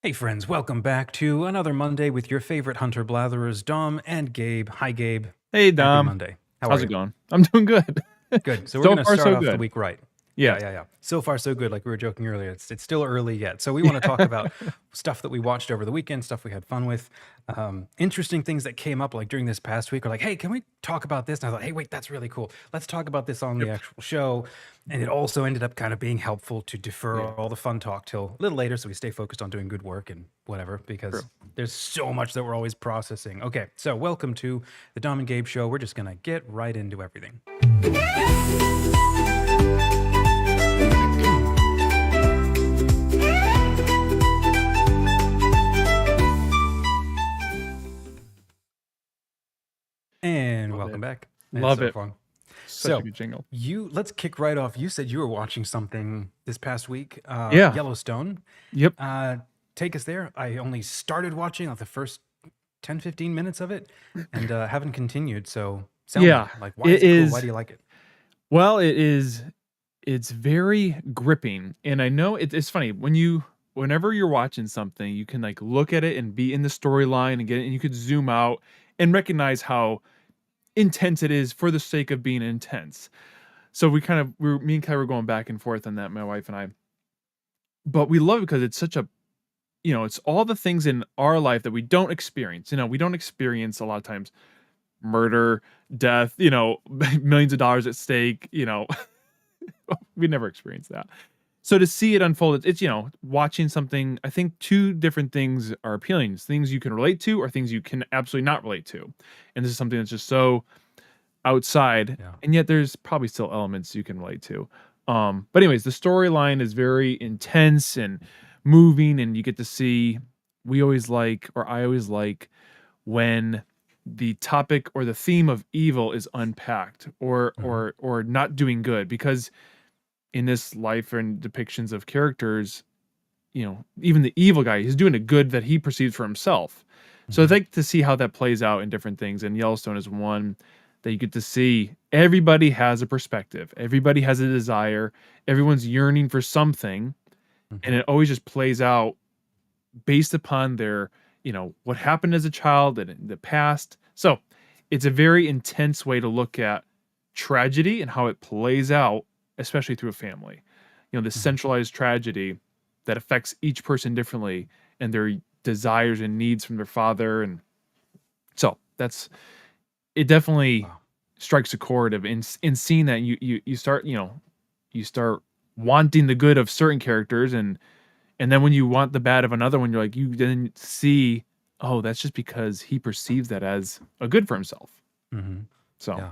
Hey friends, welcome back to another Monday with your favorite hunter blatherers, Dom and Gabe. Hi Gabe. Hey, Happy Dom. Monday. How are How's it you? going? I'm doing good. Good. So we're So gonna far, start so off the good. week right. Yeah, Yes. yeah, yeah. So far, so good. Like we were joking earlier, it's still early yet. So we want to talk about stuff that we watched over the weekend, stuff we had fun with, interesting things that came up like during this past week. Or like, hey, can we talk about this? And I thought, hey, wait, that's really cool. Let's talk about this on the Yep. actual show. And it also ended up kind of being helpful to defer Yeah. all the fun talk till a little later, so we stay focused on doing good work and whatever. True. Because there's so much that we're always processing. Okay, so welcome to the Dom and Gabe show. We're just gonna get right into everything. And Love welcome it. back. It's Love so it. fun. Such a So good jingle. let's kick right off. You said you were watching something this past week, Yeah. Yellowstone. Yep. Uh, Take us there. I only started watching like the first 10, 15 minutes of it and haven't continued. So tell me, Yeah. like, why It is it cool? Why is. do you like it? Well, it is. It's very gripping, and I know it's funny whenever you're watching something, you can like look at it and be in the storyline and get it, and you could zoom out and recognize how intense it is for the sake of being intense. So me and Kai were going back and forth on that, my wife and I. But we love it because it's such a it's all the things in our life that we don't experience. We don't experience a lot of times murder, death, millions of dollars at stake, we never experienced that. So to see it unfold, it's watching something, I think two different things are appealing. It's things you can relate to or things you can absolutely not relate to. And this is something that's just so outside, Yeah. and yet there's probably still elements you can relate to. But anyways, the storyline is very intense and moving, and you get to see. I always like when the topic or the theme of evil is unpacked, or Hmm. or not doing good, because in this life and depictions of characters, even the evil guy, he's doing a good that he perceives for himself. So I Hmm. think to see how that plays out in different things, and Yellowstone is one that you get to see. Everybody has a perspective. Everybody has a desire. Everyone's yearning for something, and Hmm. it always just plays out based upon their, what happened as a child and in the past. So it's a very intense way to look at tragedy and how it plays out, especially through a family. This Hmm. centralized tragedy that affects each person differently, and their desires and needs from their father. And so it definitely Wow. strikes a chord of in seeing that you start, you start wanting the good of certain characters, and then when you want the bad of another one, you're like, you then see, oh, that's just because he perceives that as a good for himself. Hmm. So Yeah.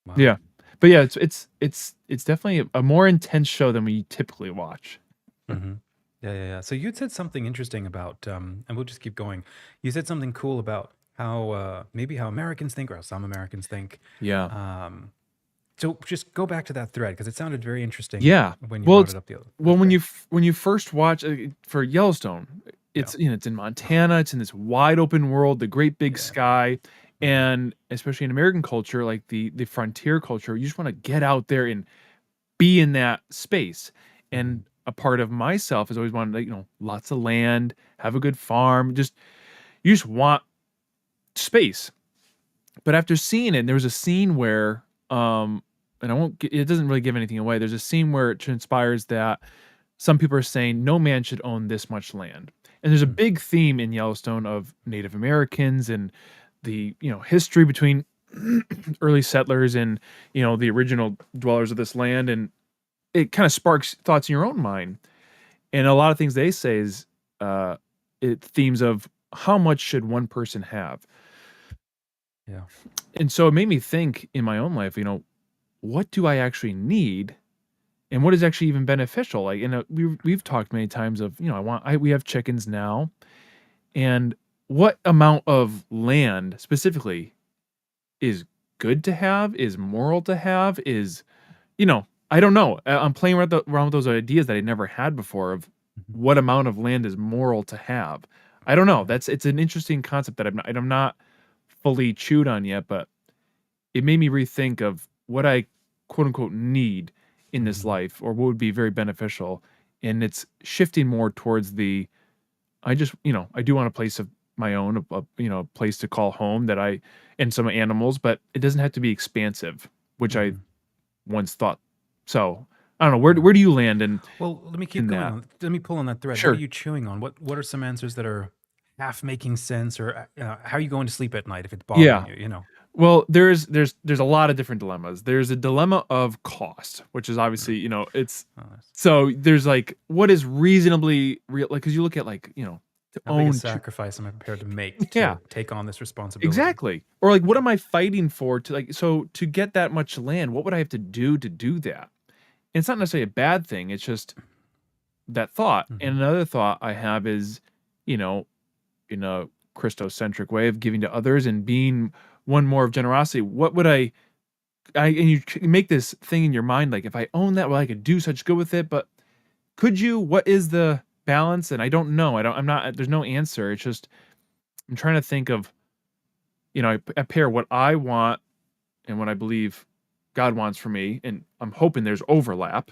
Wow. yeah, but yeah, it's definitely a more intense show than we typically watch. Hmm. Yeah, yeah, yeah. So you'd said something interesting about, and we'll just keep going. You said something cool about how maybe how Americans think or how some Americans think. Yeah, Um, so just go back to that thread because it sounded very interesting yeah. when you Well, brought it's it up the well other day. when you first watch for Yellowstone, Yeah. it's in Montana. It's in this wide open world, the great big Yeah. sky, Hmm. and especially in American culture, like the frontier culture, you just want to get out there and be in that space. Hmm. And a part of myself has always wanted, like, lots of land, have a good farm, just you just want space. But after seeing it, there was a scene where, and it doesn't really give anything away. There's a scene where it transpires that some people are saying no man should own this much land. And there's a Hmm. big theme in Yellowstone of Native Americans and the, history between early settlers and, the original dwellers of this land. And it kind of sparks thoughts in your own mind. And a lot of things they say is, uh, themes of how much should one person have. Yeah. And so it made me think in my own life, what do I actually need, and what is actually even beneficial? Like, we've talked many times of, we have chickens now, and what amount of land specifically is good to have, is moral to have, I don't know. I'm playing around with those ideas that I never had before of Hmm. what amount of land is moral to have. I don't know. Yeah. It's an interesting concept that I'm not fully chewed on yet, but it made me rethink of what I quote unquote need in this Hmm. life, or what would be very beneficial. and it's shifting more towards the I just, I do want a place of my own, a place to call home that I and some animals, but it doesn't have to be expansive, which I Mhm. once thought. So, I don't know, Yeah. where do you land Well, let me keep in going that? on. Let me pull on that thread. What are Sure. you chewing on? What are some answers that are half making sense, or how are you going to sleep at night if it's bothering Yeah. you? You know. Well, there's a lot of different dilemmas. There's a dilemma of cost, which is Mm. obviously, it's Oh, that's so there's like what is reasonably real, like, because you look at, like, to how big a own two. sacrifice am I prepared to make Yeah, to take on this responsibility? exactly. Or like, what am I fighting for to, like, so to get that much land, what would I have to do that? And it's not necessarily a bad thing. It's just that thought. Mm-hmm. And another thought I have is, you know, in a Christocentric way of giving to others and being one more of generosity. What would and you make this thing in your mind, like, if I own that, well, I could do such good with it, but could you? What is the balance? And I don't know. I'm not, there's no answer. It's just, I'm trying to think of, I pair what I want and what I believe God wants for me. And I'm hoping there's overlap,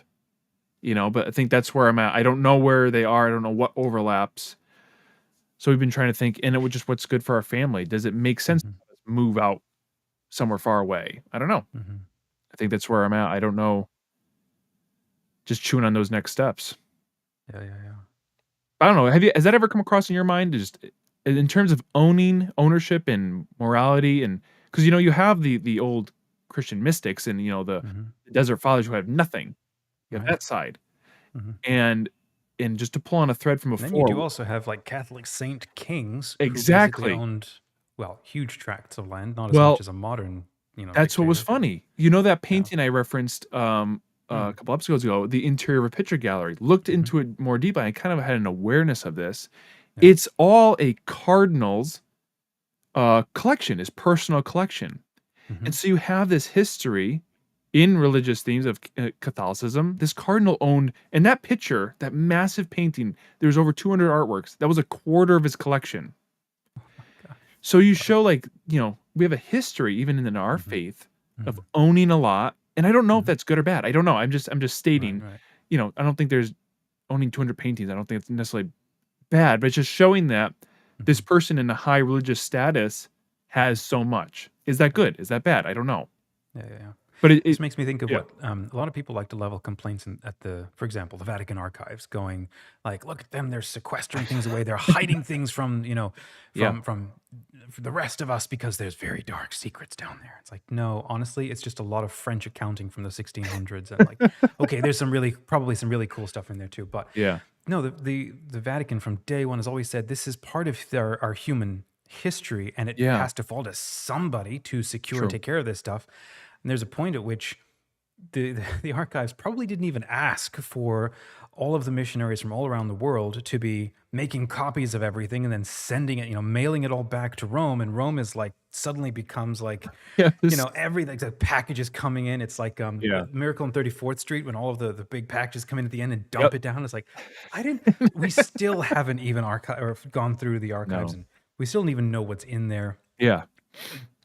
but I think that's where I'm at. I don't know where they are. I don't know what overlaps. So we've been trying to think, and it would just, what's good for our family. Does it make sense Mm-hmm. to move out somewhere far away? I don't know. Mm-hmm. I think that's where I'm at. I don't know. Just chewing on those next steps. Yeah, yeah, yeah. I don't know. Has that ever come across in your mind? Just in terms of ownership and morality, and because you have the old Christian mystics and Mm-hmm. the desert fathers who have nothing. You have Right. that side, Mm-hmm. and just to pull on a thread from And then you do before. also have like Catholic saint kings who basically Exactly. owned, well, huge tracts of land, not as much Well, as a modern, that's what was dictator, but funny. You know that yeah. painting I referenced a Mm. couple episodes ago, the interior of a picture gallery. Looked Mm-hmm. into it more deeply. I kind of had an awareness of this. Yeah. It's all a cardinal's collection, his personal collection. Mm-hmm. And so you have this history in religious themes of Catholicism. This cardinal owned, and that picture, that massive painting, there's over 200 artworks. That was a quarter of his collection. Gosh. So you Wow. show, like, we have a history even in our Mm-hmm. faith of Mm-hmm. owning a lot. And I don't know if Mm-hmm. that's good or bad. I don't know. I'm just Right. stating, Right. I don't think there's owning 200 paintings. I don't think it's necessarily bad, but it's just showing that Mm-hmm. this person in a high religious status has so much. Is that Right. good? Is that bad? I don't know. Yeah. Yeah. Yeah. But This makes me think of yeah. what a lot of people like to level complaints at for example, the Vatican archives, going like, "Look at them! They're sequestering things away. They're hiding things from Yeah. from the rest of us because there's very dark secrets down there." It's like, no, honestly, it's just a lot of French accounting from the 1600s, and like, okay, there's probably some really cool stuff in there too, but Yeah. no, the Vatican from day one has always said this is part of our human history, and it Yeah. has to fall to somebody to secure and True. take care of this stuff. And there's a point at which the archives probably didn't even ask for all of the missionaries from all around the world to be making copies of everything and then sending it, mailing it all back to Rome. And Rome is like suddenly becomes like, Yeah. This everything, the packages coming in. It's like yeah. Miracle on 34th Street when all of the big packages come in at the end and Yep. dump it down. It's like, we still haven't even archive or gone through the archives, No. and we still don't even know what's in there Yeah.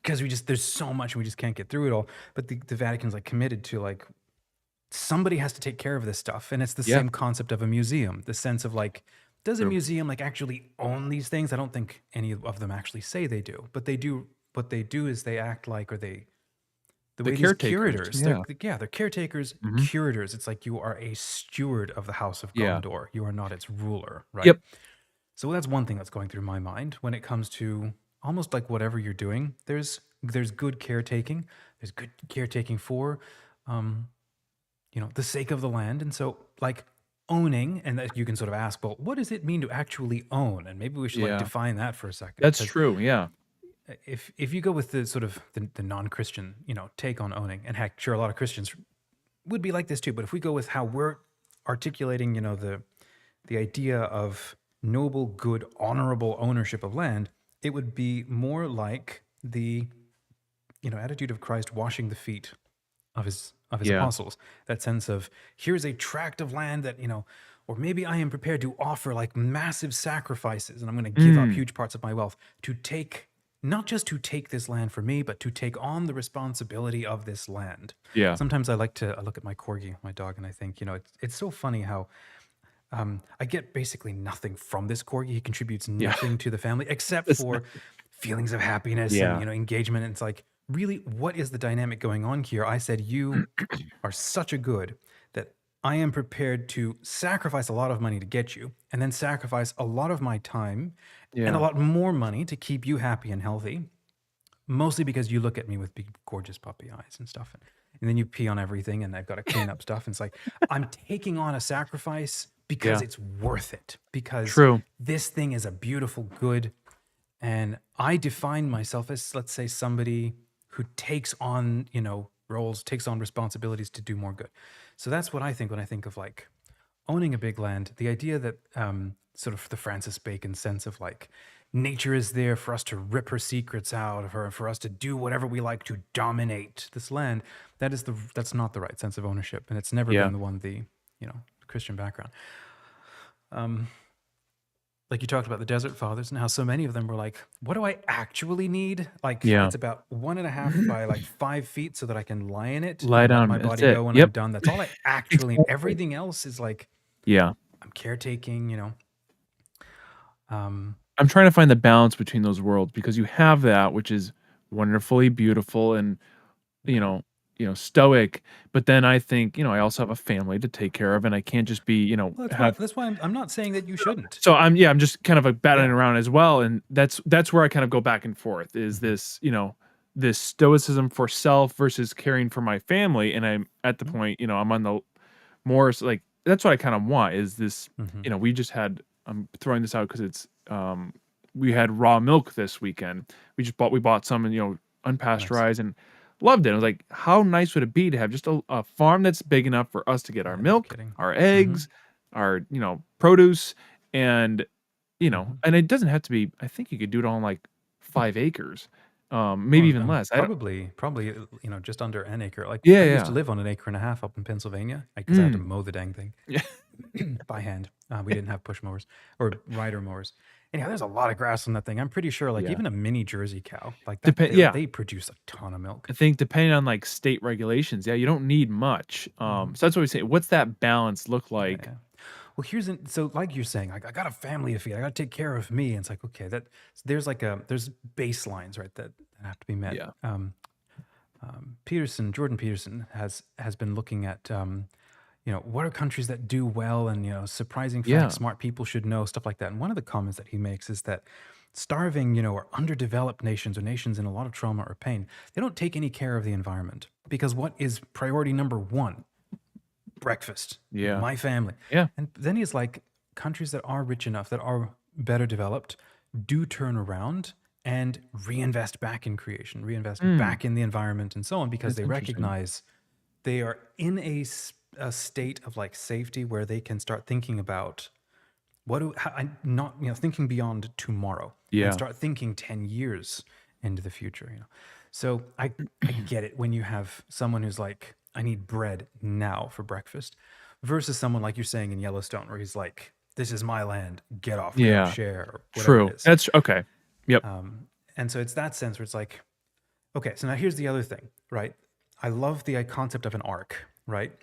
because there's so much and we just can't get through it all. But the Vatican's like committed to like somebody has to take care of this stuff. And it's the Yeah. same concept of a museum, the sense of like, does a True. museum like actually own these things? I don't think any of them actually say they do, but they do. What they do is they act like, or the The way these caretakers. curators, Yeah. they're caretakers, Mhm. curators. It's like you are a steward of the house of Yeah. Gondor. You are not its ruler, right? Yep. So that's one thing that's going through my mind when it comes to almost like whatever you're doing. There's good caretaking. There's good caretaking for, um, the sake of the land. And so, like, owning, and that you can sort of ask, well, what does it mean to actually own? And maybe we should like Yeah. define that for a second, That's because true. Yeah. if you go with the sort of the non-Christian, take on owning, and heck, sure, a lot of Christians would be like this too. But if we go with how we're articulating, the idea of noble, good, honorable ownership of land, it would be more like the attitude of Christ washing the feet of his Yeah. apostles. That sense of, here's a tract of land that or maybe I am prepared to offer like massive sacrifices, and I'm going to give up Mm. huge parts of my wealth to take, not just to take this land for me, but to take on the responsibility of this land. Yeah. Sometimes I look at my corgi, my dog, and I think, it's so funny how I get basically nothing from this corgi. He contributes Yeah. nothing to the family except That's for feelings of happiness and, yeah. engagement. And it's like, really, what is the dynamic going on here? I said, you are such a good that I am prepared to sacrifice a lot of money to get you, and then sacrifice a lot of my time and a Yeah. lot more money to keep you happy and healthy, mostly because you look at me with big, gorgeous puppy eyes and stuff. And then you pee on everything, and I've got to clean up stuff. And it's like, I'm taking on a sacrifice because Yeah. it's worth it, because True. this thing is a beautiful good. And I define myself as, let's say, somebody who takes on, roles, takes on responsibilities to do more good. So that's what I think when I think of like owning a big land. The idea that sort of the Francis Bacon sense of like nature is there for us to rip her secrets out of her, for us to do whatever we like to dominate this land. That's not the right sense of ownership, and it's never Yeah. been the one the Christian background. Um, like you talked about the desert fathers and how so many of them were like, what do I actually need? Like, Yeah. it's about 1.5 by like 5 feet so that I can lie in it Lie and let down. my That's body it. go when I'm Yep. done. That's all I actually need. Exactly. Everything else is like, Yeah. I'm caretaking. Um, I'm trying to find the balance between those worlds because you have that, which is wonderfully beautiful and, you okay. know stoic, but then I think, I also have a family to take care of, and I can't just be, Well, that's why have I'm not saying that you shouldn't. so I'm just kind of, like, battling Yeah. around as well, and that's where I kind of go back and forth, is Hmm. this, this stoicism for self versus caring for my family, and I'm at the point, I'm on the more like, that's what I kind of want, is this, Hmm. we just had, I'm throwing this out because it's, we had raw milk this weekend. We bought some, and, Nice. unpasteurized, and loved it. I was like, how nice would it be to have just a farm that's big enough for us to get our Yeah, no milk, kidding. our Hmm. eggs, our, produce, and, Hmm. and it doesn't have to be, I think you could do it on like 5 acres, maybe Well, even less. I don't, probably, just under an acre. Like yeah, I used to yeah. live on an acre and a half up in Pennsylvania because I had to Mm. mow the dang thing Yeah. by hand. We didn't have push mowers or rider mowers. Anyhow, there's a lot of grass on that thing. I'm pretty sure, like Yeah. even a mini Jersey cow, like that, Depend yeah. they produce a ton of milk. I think depending on, like, state regulations, yeah, you don't need much. Hmm. So that's what we say. What's that balance look Yeah, like? yeah. Well, so like you're saying, like I got a family to feed. I got to take care of me. And it's like, okay, there's baselines, right, that have to be met. Yeah. Jordan Peterson has been looking at what are countries that do well, and surprising facts Yeah. smart people should know, stuff like that. And one of the comments that he makes is that starving, or underdeveloped nations, or nations in a lot of trauma or pain, they don't take any care of the environment, because what is priority number one? Breakfast, Yeah. my family. Yeah. And then he's like, countries that are rich enough, that are better developed, do turn around and reinvest back in creation, reinvest Mm, back in the environment, and so on, because that's they interesting. recognize they are in a state of like safety where they can start thinking about not thinking beyond tomorrow, and Yeah. start thinking 10 years into the future. So I get it when you have someone who's like, I need bread now for breakfast, versus someone like you're saying in Yellowstone, where he's like, this is my land, get off, we don't Yeah. share, or whatever it True. is. That's okay. Yep. And so it's that sense where it's like, okay, so now here's the other thing, right? I love the concept of an arc, right?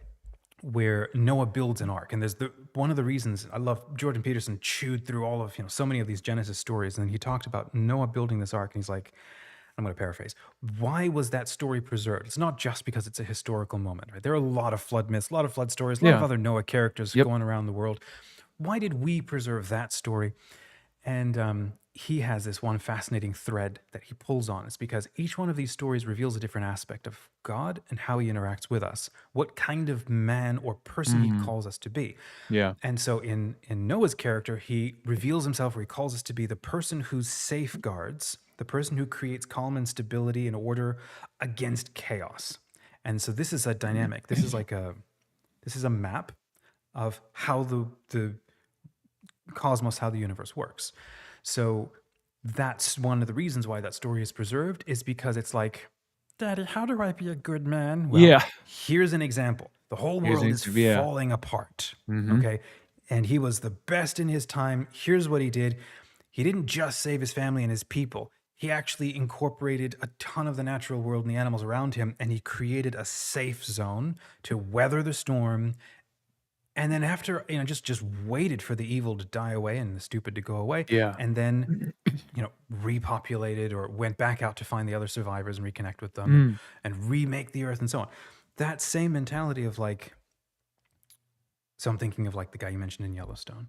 Where Noah builds an ark. And there's one of the reasons I love Jordan Peterson chewed through all of, so many of these Genesis stories. And he talked about Noah building this ark. And he's like, I'm going to paraphrase, why was that story preserved? It's not just because it's a historical moment, right? There are a lot of flood myths, a lot of flood stories, a lot of Yeah. other Noah characters Yep. going around the world. Why did we preserve that story? And he has this one fascinating thread that he pulls on. It's because each one of these stories reveals a different aspect of God and how he interacts with us, what kind of man or person he Mhm. calls us to be. Yeah. And so in Noah's character, he reveals himself, where he calls us to be the person who safeguards, the person who creates calm and stability and order against chaos. And so this is a dynamic. This is a map of how the cosmos, how the universe works. So that's one of the reasons why that story is preserved, is because it's like, Daddy, how do I be a good man? Well, Yeah. here's an example. The whole Here's world an is example, yeah. falling apart. Mhm. Okay. And he was the best in his time. Here's what he did. He didn't just save his family and his people. He actually incorporated a ton of the natural world and the animals around him, and he created a safe zone to weather the storm and then after, just waited for the evil to die away and the stupid to go away, Yeah. and then repopulated or went back out to find the other survivors and reconnect with them, Mm, and remake the earth and so on. That same mentality of like, so I'm thinking of like the guy you mentioned in Yellowstone.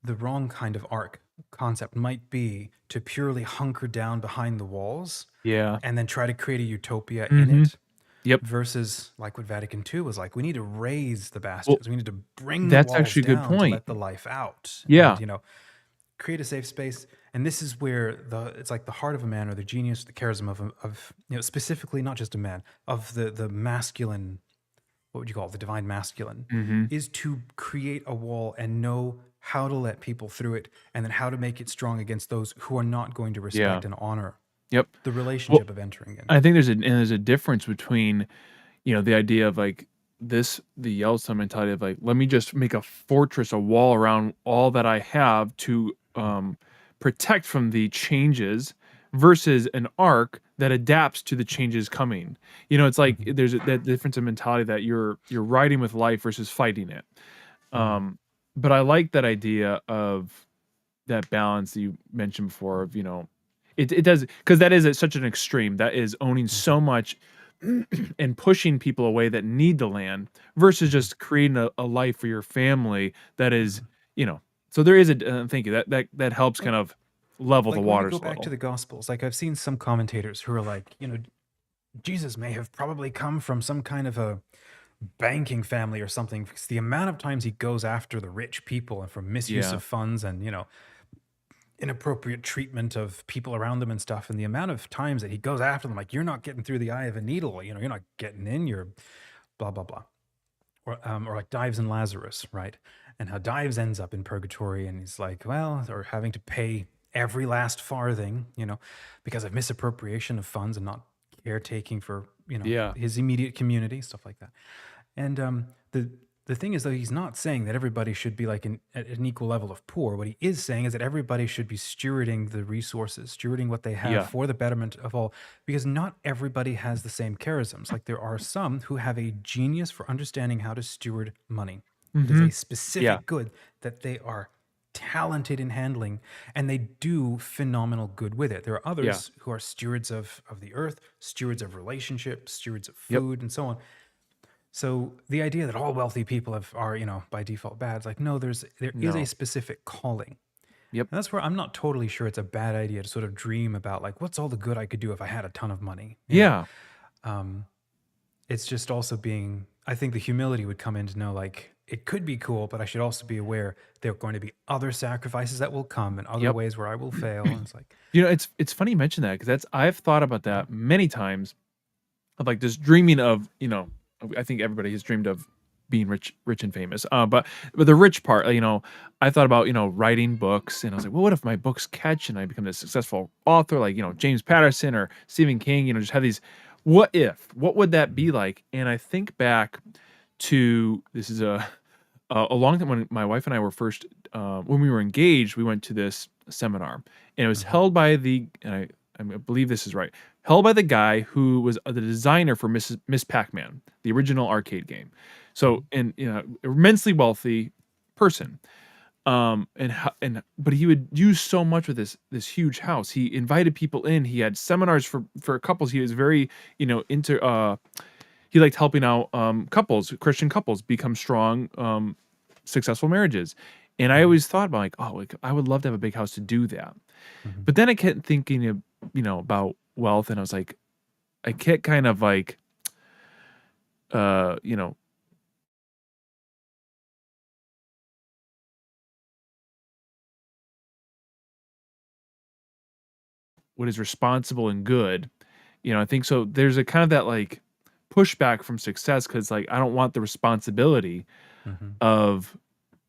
The wrong kind of arc concept might be to purely hunker down behind the walls yeah. and then try to create a utopia in Mhm. it, Yep. versus like what Vatican II was like. We need to raise the Well, bastions. We need to bring the that's walls actually a good down to point. let the life out, and Yeah. create a safe space. And this is where it's like the heart of a man, or the genius, the charisma of specifically not just a man, of the masculine, what would you call it, the divine masculine, Mhm. is to create a wall and know how to let people through it, and then how to make it strong against those who are not going to Yeah. respect and honor Yep. the Well, relationship of entering in. I think there's a difference between, the idea of like the Yellowstone mentality of like, let me just make a fortress, a wall around all that I have to protect from the changes versus an arc that adapts to the changes coming. It's like Mhm. that difference in mentality that you're riding with life versus fighting it. Mhm. But I like that idea of that balance that you mentioned before of, it does, because that is at such an extreme that is owning Mhm. so much and pushing people away that need the land versus Mhm. just creating a life for your family that is, Mhm. so there is a thank you, that helps kind Well, of level the like when you go waters a back to little. the Gospels, like I've seen some commentators who are like, Jesus may have probably come from some kind of a banking family or something, because the amount of times he goes after the rich people and for misuse Yeah. of funds and, inappropriate treatment of people around them and stuff, and the amount of times that he goes after them, like, you're not getting through the eye of a needle, you're not getting in, you're blah, blah, blah. Or like Dives and Lazarus, right? And how Dives ends up in purgatory, and he's like, well, or having to pay every last farthing, because of misappropriation of funds and not caretaking for, Yeah. his immediate community, stuff like that. And the thing is, though, he's not saying that everybody should be like at an equal level of poor. What he is saying is that everybody should be stewarding the resources, stewarding what they have Yeah. for the betterment of all, because not everybody has the same charisms. Like there are some who have a genius for understanding how to steward money. It is a Mhm. Yeah. specific good that they are talented in handling, and they do phenomenal good with it. There are Yeah. others who are stewards of the earth, stewards of relationships, stewards of Yep. food, and so on. So the idea that all wealthy people are, by default bad, it's like, no, there is a No. specific calling. Yep. And that's where I'm not totally sure it's a bad idea to sort of dream about like, what's all the good I could do if I had a ton of money. Yeah. Um, it's just also I think the humility would come in to know like it could be cool, but I should also be aware there are going to be other sacrifices that will come and other Yep. ways where I will fail. And it's like, It's funny you mention that because that's I've thought about that many times of like just dreaming of, I think everybody has dreamed of being rich and famous. But the rich part, I thought about, writing books and I was like, well, what if my books catch and I become a successful author like, James Patterson or Stephen King, just have these what would that be like? And I think back to this is a long time when my wife and I were first when we were engaged, we went to this seminar and it was mhm, held by I believe this is right, held by the guy who was the designer for Miss Pac-Man, the original arcade game. So, mhm, and immensely wealthy person. But he would use so much with this huge house. He invited people in. He had seminars for couples. He was very into he liked helping out couples, Christian couples, become strong, successful marriages. And I mhm, always thought about like, oh, like I would love to have a big house to do that. mhm. But then I kept thinking of, about wealth, and I was like, I kept kind of like, uh, you know, what is responsible and good. I think so. There's a kind of that like pushback from success because like I don't want the responsibility Mhm. of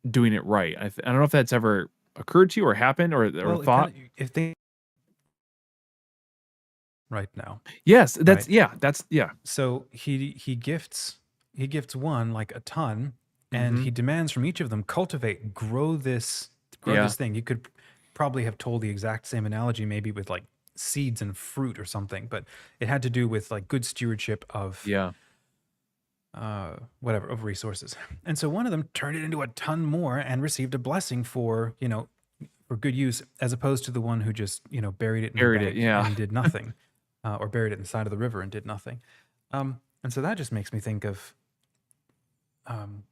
doing it right. I don't know if that's ever occurred to you or happened or Well, it kind thought. of, if they right now, Yes, right? that's yeah. So he gifts one like a ton, and Mhm. he demands from each of them cultivate, grow Yeah. this thing. You could probably have told the exact same analogy, maybe with like seeds and fruit or something, but it had to do with like good stewardship of Yeah. whatever of resources. And so one of them turned it into a ton more and received a blessing for, for good use, as opposed to the one who just, buried it in the Buried it, bank yeah. and did nothing, or buried it in the side of the river and did nothing. And so that just makes me think of, um,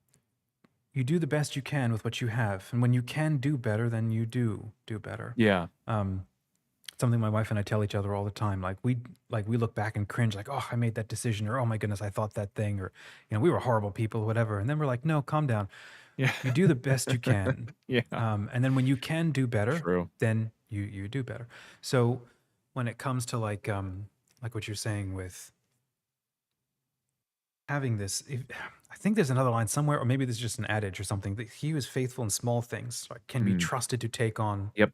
you do the best you can with what you have, and when you can do better, then you do better. Yeah. Um, Something my wife and I tell each other all the time. Like we look back and cringe, like, oh, I made that decision, or oh my goodness, I thought that thing, or we were horrible people, whatever. And then we're like, no, calm down. Yeah. You do the best you can, Yeah. and then when you can do better, True. then you do better. So when it comes to like what you're saying with having this, I think there's another line somewhere, or maybe there's just an adage or something, that he who is faithful in small things like, can be Mm. trusted to take on Yep.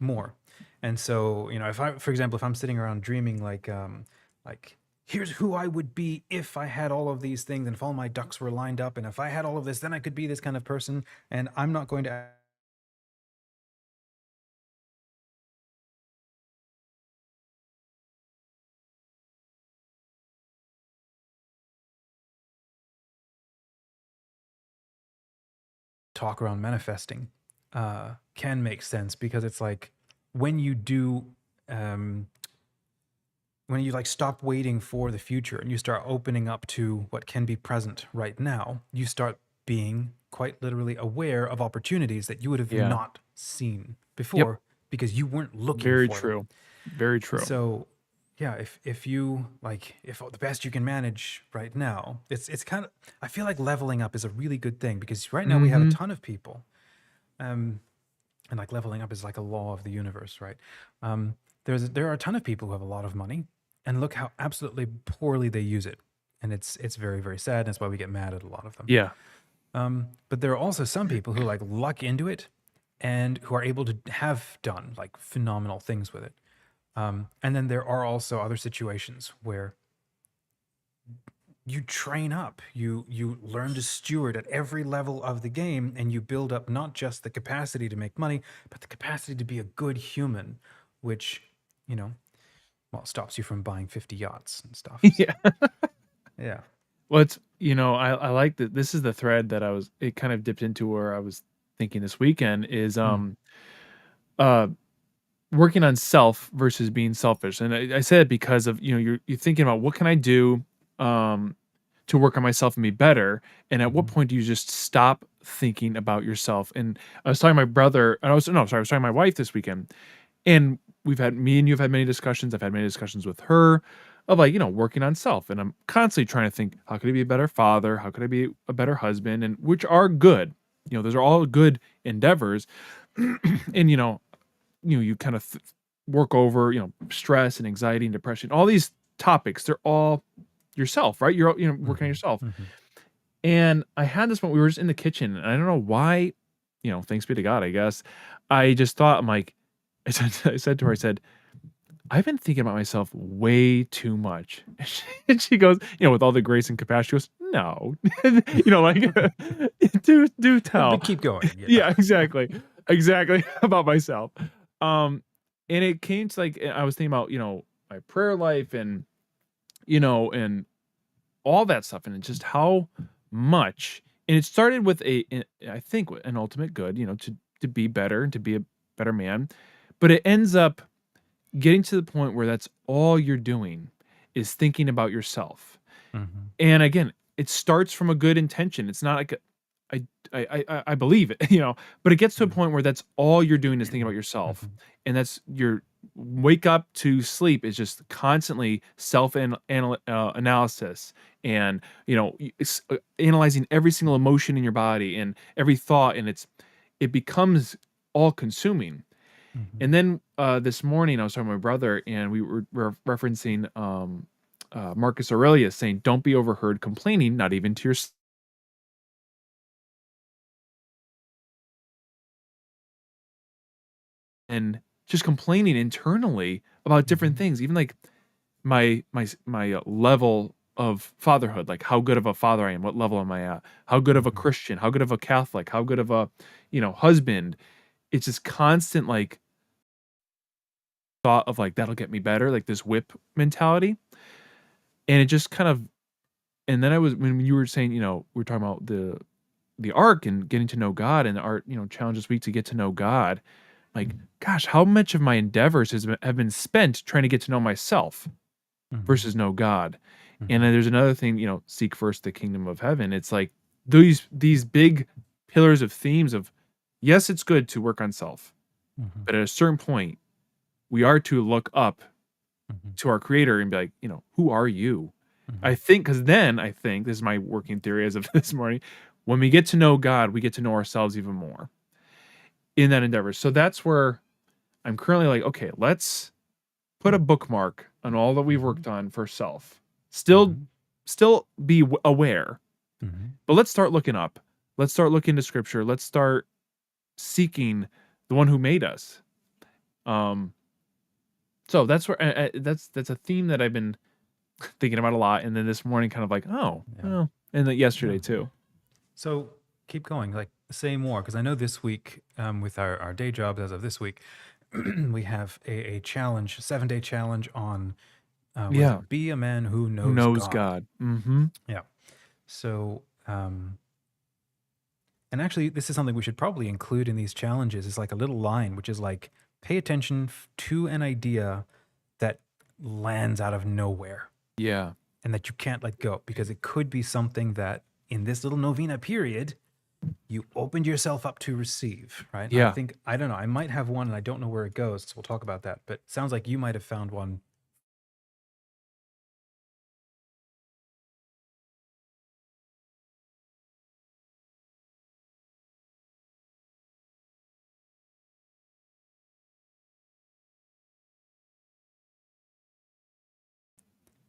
more. And so, if I, for example, if I'm sitting around dreaming like here's who I would be if I had all of these things and if all my ducks were lined up and if I had all of this, then I could be this kind of person. And I'm not going to talk around manifesting can make sense, because it's like when you do um when you like stop waiting for the future and you start opening up to what can be present right now, you start being quite literally aware of opportunities that you would have Yeah. not seen Yep. before because you weren't looking Very for them. true. Very true. So, yeah, if you like, if the best you can manage right now, it's kind of, I feel like leveling up is a really good thing, because right now we have a Mhm. ton of people, um, and like leveling up is like a law of the universe, right? There are a ton of people who have a lot of money, and look how absolutely poorly they use it, and it's very very sad. And that's why we get mad at a lot of them. Yeah. But there are also some people who like luck into it, and who are able to have done like phenomenal things with it. And then there are also other situations where you train up, you learn to steward at every level of the game, and you build up not just the capacity to make money, but the capacity to be a good human, which, you know, well, stops you from buying 50 yachts and stuff. So, Yeah. yeah. Well, it's I like that this is the thread that it kind of dipped into where I was thinking this weekend is, Mm, uh, working on self versus being selfish. And I say it because of, you're thinking about what can I do, um, to work on myself and be better? And at what mhm, point do you just stop thinking about yourself? And I was talking to my brother, and I was no, sorry, I was talking to my wife this weekend, and me and you have had many discussions. I've had many discussions with her of like, working on self. And I'm constantly trying to think, how could I be a better father? How could I be a better husband? And which are good. Those are all good endeavors. And you kind of work over, stress and anxiety and depression, all these topics, they're all yourself, right? You're working on mhm, yourself. mhm, And I had this one, we were just in the kitchen, and I don't know why, thanks be to God, I guess. I just thought, I'm like, I said to her, I said, I've been thinking about myself way too much. And she goes, with all the grace and compassion, she goes, no, like, do tell. But keep going. Yeah. Yeah, exactly. Exactly about myself. Um, and it came to like I was thinking about, my prayer life and and all that stuff and just how much and it started with I think an ultimate good, to be better and to be a better man. But it ends up getting to the point where that's all you're doing is thinking about yourself. Mhm, And again, it starts from a good intention. It's not like I believe it, but it gets to a mhm, point where that's all you're doing is thinking about yourself, mhm, and that's your wake up to sleep is just constantly self analysis, and analyzing every single emotion in your body and every thought, and it becomes all consuming. mhm, And then this morning, I was talking to my brother, and we were referencing Marcus Aurelius saying, "Don't be overheard complaining, not even to yourself." And just complaining internally about different mhm, things, even like my level of fatherhood, like how good of a father I am, what level am I at, how good of a mhm, Christian, how good of a Catholic, how good of a husband. It's just constant like thought of like that'll get me better, like this whip mentality, and it just kind of And then when you were saying, we are talking about the arc and getting to know God, and the art, challenge this week to get to know God. Like, gosh, how much of my endeavors have been spent trying to get to know myself Mhm. versus know God. And then Mhm. there's another thing, seek first the kingdom of heaven. It's like these big pillars of themes of, yes, it's good to work on self, Mhm. but at a certain point, we are to look up Mhm. to our creator and be like, who are you? I Mhm. think, because then I think this is my working theory as of this morning. When we get to know God, we get to know ourselves even more in that endeavor. So that's where I'm currently like, okay, let's put a bookmark on all that we've Mhm. worked on for self. Still, Mhm. still be aware, Mhm. but let's start looking up. Let's start looking to scripture. Let's start seeking the one who made us. Um, so that's where that's a theme that I've been thinking about a lot. And then this morning, kind of like, oh, Yeah. well, and then yesterday Yeah. too. So keep going. Like say more, because I know this week, with our day jobs as of this week, we have a challenge, 7-day challenge on what is Yeah, it? Be a man who who knows knows God. God? Mm-hmm. Yeah. So and actually, this is something we should probably include in these challenges. Is like a little line, which is like, pay attention to an idea that lands out of nowhere Yeah, and that you can't let go, because it could be something that in this little novena period you opened yourself up to receive, right? And I yeah. think, I don't know, I might have one and I don't know where it goes. So we'll talk about that. But it sounds like you might have found one.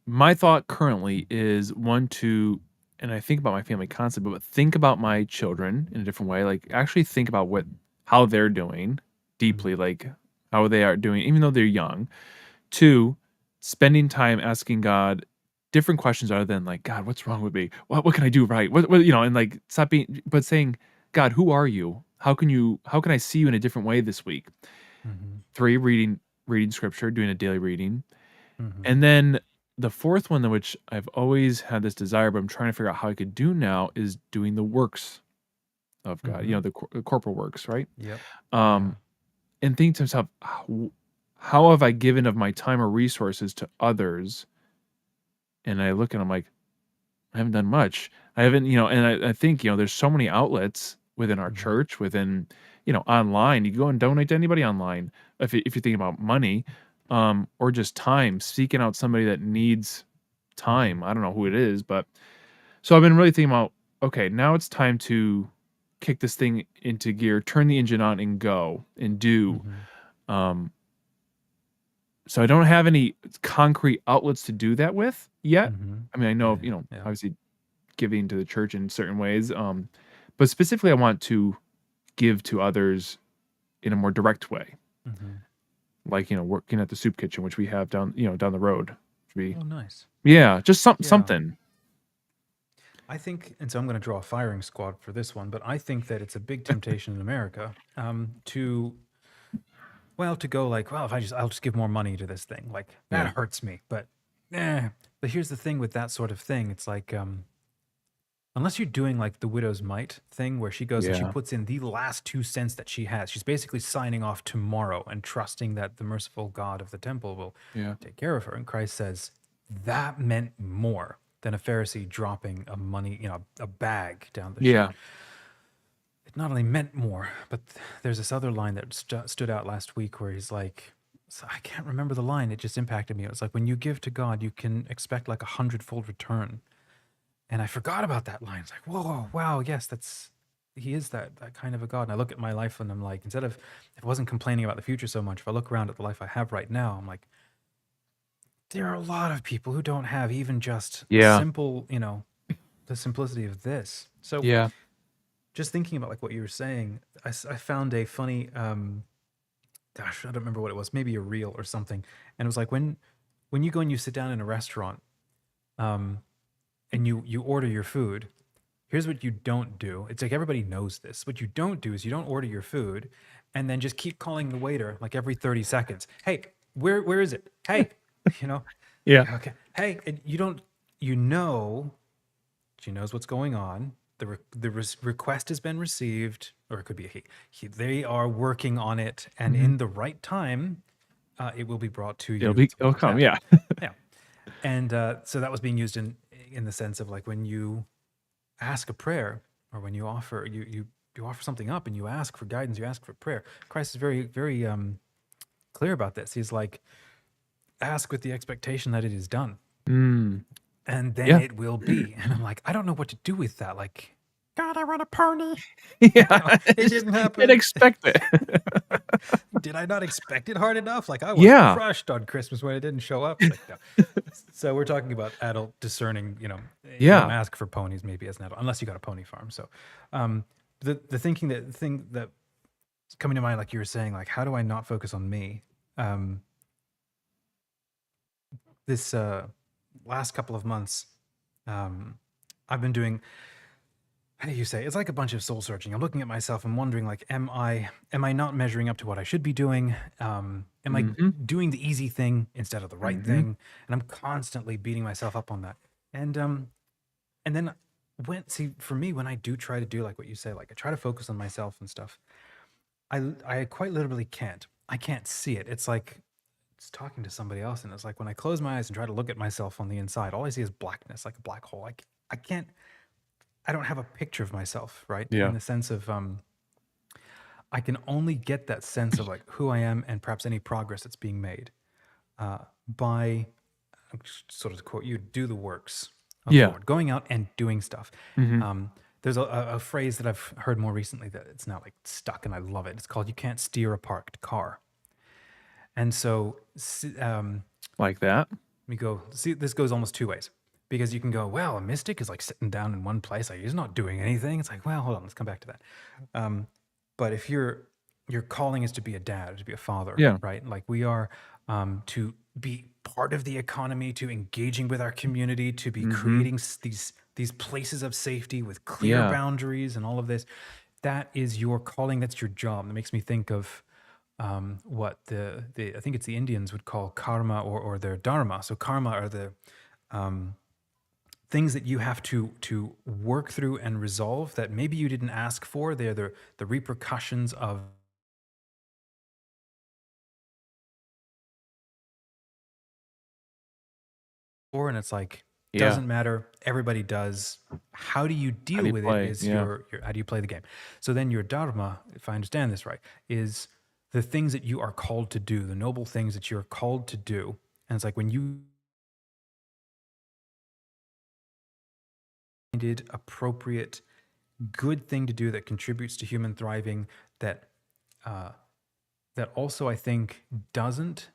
My thought currently is one to, and I think about my family constantly, but think about my children in a different way. Like, actually think about how they're doing deeply, Mhm. like how they are doing, even though they're young. Two, spending time asking God different questions other than like, God, what's wrong with me? What can I do right? And like, stop being, but saying, God, who are you? How can I see you in a different way this week? Mhm. Three, reading scripture, doing a daily reading. Mhm. And then the fourth one, which I've always had this desire, but I'm trying to figure out how I could do now, is doing the works of God, Mhm. the corporal works, right? Yep. Yeah. Um, and think to myself, how have I given of my time or resources to others? And I look and I'm like, I haven't done much. I haven't, and I think, there's so many outlets within our Mhm. church, within, online. You can go and donate to anybody online if you're thinking about money, or just time, seeking out somebody that needs Mhm. time. I don't know who it is, but so I've been really thinking about, okay, now it's time to kick this thing into gear, turn the engine on and go and do. Mhm. Um, so I don't have any concrete outlets to do that with yet. Mhm. I mean, I know, Yeah. Yeah. obviously giving to the church in certain ways. But specifically, I want to give to others in a more direct way, Mhm. like working at the soup kitchen, which we have down the road. Which we, Oh, nice. yeah, just Yeah. something. I think, and so I'm going to draw a firing squad for this one, but I think that it's a big temptation in America, to, well, to go like, well, if I'll just give more money to this thing, like that Yeah, hurts me. But, but here's the thing with that sort of thing. It's like, unless you're doing like the widow's mite thing where she goes and she yeah, puts in the last 2 cents that she has, she's basically signing off tomorrow and trusting that the merciful God of the temple will yeah, take care of her. And Christ says that meant more than a Pharisee dropping a money, a bag down the chute. yeah, It not only meant more, but there's this other line that stood out last week where he's like, so I can't remember the line. It just impacted me. It was like, when you give to God, you can expect like 100-fold return. And I forgot about that line. It's like, whoa, wow, yes, he is that kind of a God. And I look at my life and I'm like, instead of, if I wasn't complaining about the future so much, if I look around at the life I have right now, I'm like, there are a lot of people who don't have even just a yeah, simple, the simplicity of this. So yeah, just thinking about like what you were saying, I found a funny, gosh, I don't remember what it was, maybe a reel or something. And it was like, when you go and you sit down in a restaurant, um, and you order your food, here's what you don't do. It's like everybody knows this. What you don't do is you don't order your food and then just keep calling the waiter like every 30 seconds. Hey, where is it? Hey, you know, yeah, okay. Hey, and you don't, you know She knows what's going on. Request has been received, or it could be a he. They are working on it, and Mhm. in the right time, it will be brought to It'll you. be It's it'll like come, that. yeah. Yeah. And so that was being used in the sense of like when you ask a prayer, or when you offer you offer something up and you ask for guidance, you ask for prayer. Christ is very clear about this. He's like, ask with the expectation that it is done, Mm. and then Yeah. it will be. And I'm like, I don't know what to do with that. Like, God, I want a pony. Yeah, It it's didn't you happen. expect it. Did I not expect it hard enough? Like, I was Yeah. crushed on Christmas when it didn't show up. It's like, no. So we're talking about adult discerning. You don't Yeah. ask for ponies maybe as an adult unless you got a pony farm. So, um, the thing that's coming to mind, like you were saying, like, how do I not focus on me? Um, this last couple of months, I've been doing, how do you say, it's like a bunch of soul searching. I'm looking at myself and wondering, like, am I not measuring up to what I should be doing? Am I Mhm. doing the easy thing instead of the right Mhm. thing? And I'm constantly beating myself up on that. And then for me, when I do try to do like what you say, like I try to focus on myself and stuff, I quite literally can't. I can't see it. It's like it's talking to somebody else, and it's like when I close my eyes and try to look at myself on the inside, all I see is blackness, like a black hole. Like I can't. I don't have a picture of myself, right? In Yeah. the sense of I can only get that sense of like who I am and perhaps any progress that's being made by, sort of to quote you, do the works of the Yeah. Lord, going out and doing stuff. Mhm. There's a phrase that I've heard more recently that it's now like stuck, and I love it. It's called "You can't steer a parked car." And so Like that. we go, see, this goes almost two ways, because you can go, well, a mystic is like sitting down in one place, like he's not doing anything. It's like, well, hold on, let's come back to that. But if your calling is to be a dad, to be a father, Yeah. right? Like we are, to be part of the economy, to engaging with our community, to be Mhm. creating these places of safety with clear Yeah. boundaries and all of this. That is your calling. That's your job. That makes me think of what the I think it's the Indians would call karma, or their dharma. So karma are the things that you have to work through and resolve that maybe you didn't ask for. They're the repercussions of, and it's like Yeah. doesn't matter. Everybody does. How do you How do deal you with it play? is Yeah. your how do you play the game. So then your dharma, if I understand this right, is the things that you are called to do, the noble things that you're called to do. And it's like when you did appropriate, good thing to do that contributes to human thriving, that uh, that also I think doesn't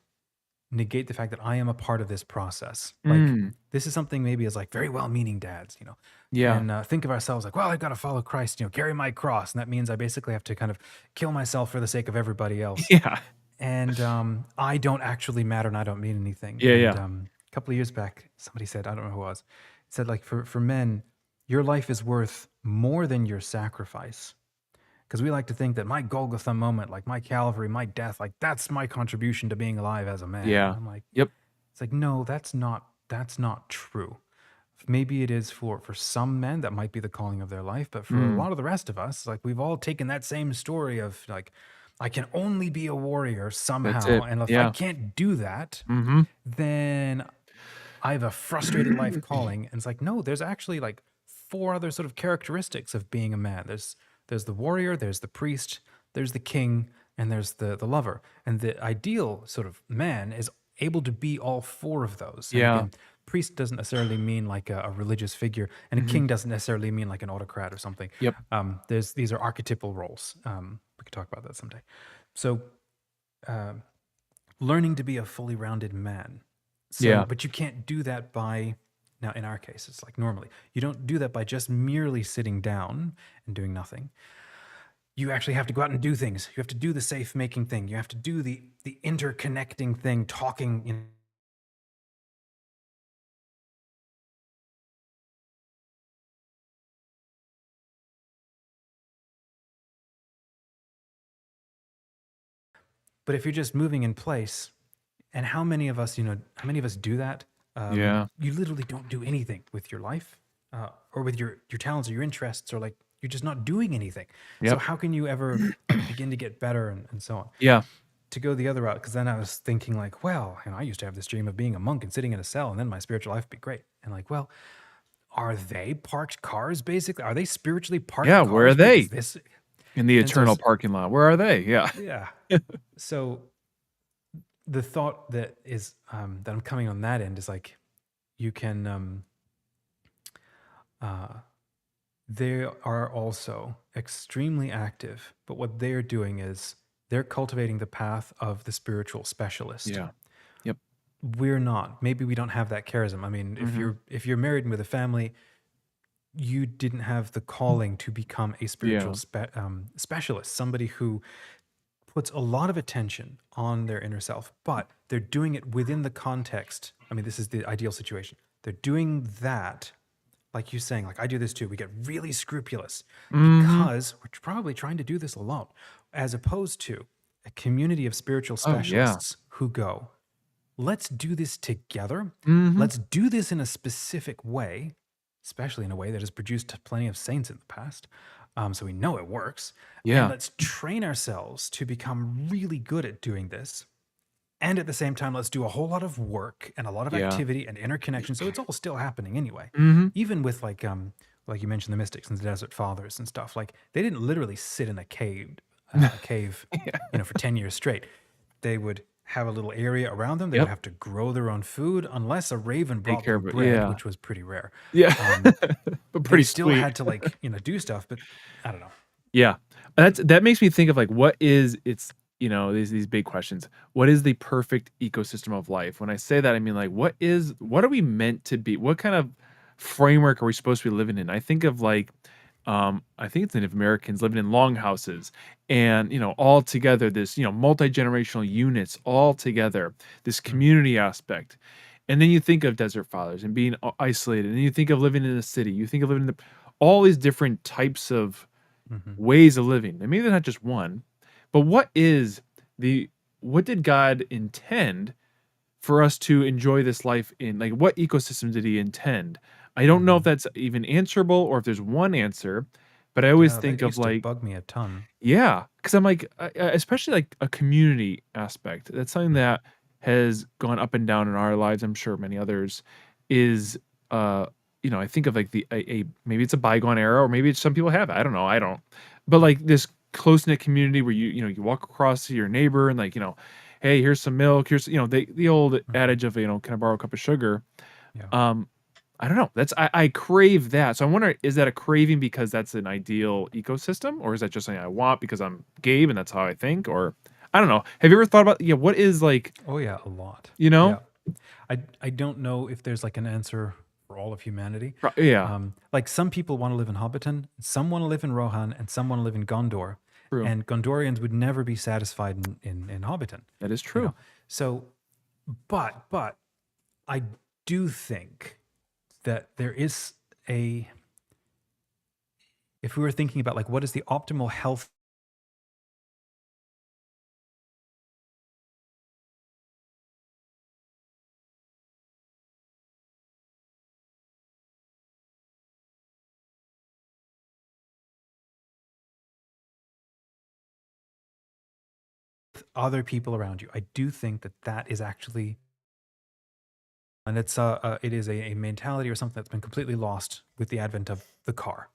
negate the fact that I am a part of this process. Like Mm. this is something maybe as like very well-meaning dads, Yeah. and think of ourselves like, well, I've got to follow Christ, carry my cross, and that means I basically have to kind of kill myself for the sake of everybody else. Yeah. And I don't actually matter, and I don't mean anything. Yeah, And yeah. a couple of years back, somebody said, I don't know who it was, said like for men, your life is worth more than your sacrifice. Because we like to think that my Golgotha moment, like my Calvary, my death, like that's my contribution to being alive as a man. And Yeah. I'm like, Yep. it's like, no, that's not true. Maybe it is for some men, that might be the calling of their life, but for a Mm. lot of the rest of us, like we've all taken that same story of like, I can only be a warrior That's somehow, it. and if I Yeah. can't do that, Mhm. then I have a frustrated life calling. And it's like, no, there's actually like four other sort of characteristics of being a man. There's the warrior, there's the priest, there's the king, and there's the lover. And the ideal sort of man is able to be all four of those. And Yeah. again, priest doesn't necessarily mean like a religious figure, and a Mhm. king doesn't necessarily mean like an autocrat or something. Yep. These are archetypal roles. We could talk about that someday. So learning to be a fully rounded man. So, Yeah. but you can't do that by, now in our case, it's like normally, you don't do that by just merely sitting down and doing nothing. You actually have to go out and do things. You have to do the safe making thing. You have to do the interconnecting thing, talking. But if you're just moving in place, and how many of us do that? Yeah. You literally don't do anything with your life. or with your talents or your interests, or like you're just not doing anything. So Yep. how can you ever like begin to get better and so on? Yeah. To go the other route, because then I was thinking like, well, I used to have this dream of being a monk and sitting in a cell, and then my spiritual life would be great. And like, well, are they parked cars basically? Are they spiritually parked Yeah. Where are cars? Wait, is they this? in the And so eternal parking lot? Where are they? Yeah. yeah. So the thought that is that I'm coming on that end is like you can uh they are also extremely active, but what they're doing is they're cultivating the path of the spiritual specialist. Yeah. Yep. We're not. Maybe we don't have that charism. I mean, Hmm. if you're married and with a family, you didn't have the calling to become a spiritual Yeah. specialist, somebody who puts a lot of attention on their inner self, but they're doing it within the context. I mean, this is the ideal situation. They're doing that, like you saying, like I do this too. We get really scrupulous Hmm. because we're probably trying to do this alone, as opposed to a community of spiritual Oh yeah. specialists who go, let's do this together. Hmm. Let's do this in a specific way, especially in a way that has produced plenty of saints in the past. So we know it works. And Yeah. let's train ourselves to become really good at doing this. And at the same time, let's do a whole lot of work and a lot of Yeah. activity and interconnection. So it's all still happening anyway. Hmm. Even with like you mentioned the mystics and the desert fathers and stuff, like they didn't literally sit in a cave, Yeah. for 10 years straight. They would have a little area around them. They would Yep. have to grow their own food unless a raven Take brought care them of it. bread, Yeah. which was pretty rare. Yeah. Um, But they pretty still sweet. had to like, do stuff, but I don't know. Yeah. That makes me think of like what is it's these big questions. What is the perfect ecosystem of life? When I say that, I mean like what are we meant to be? What kind of framework are we supposed to be living in? I think of like I think it's Native Americans living in longhouses and all together this, multi-generational units all together, this Mm, community aspect. And then you think of desert fathers and being isolated, and you think of living in a city, you think of living in all these different types of mhm, ways of living. And maybe they're not just one, but the what did God intend for us to enjoy this life in? Like what ecosystem did he intend? I don't know if mhm. that's even answerable or if there's one answer, but I always Yeah, that think of used to like, bug me a ton. yeah, because I'm like, especially like a community aspect. That's something Mhm, that has gone up and down in our lives. I'm sure many others is, uh, I think of like maybe it's a bygone era, or maybe it's some people have it. I don't know. I don't. But like this close knit community where you walk across to your neighbor and like hey, here's some milk. Here's the old mhm. adage of can I borrow a cup of sugar? Yeah. Um, I don't know. I crave that. So I wonder, is that a craving because that's an ideal ecosystem, or is that just something I want because I'm Gabe and that's how I think? Or I don't know. Have you ever thought about what is like, Oh yeah, a lot. you know? Yeah. I don't know if there's like an answer for all of humanity. Yeah, Like some people want to live in Hobbiton, some want to live in Rohan, and some want to live in Gondor. true. And Gondorians would never be satisfied in Hobbiton, That is you know. true. So, but I do think that there is a if we were thinking about like what is the optimal health, other people around you, I do think that that is actually, and it is a mentality or something that's been completely lost with the advent of the car.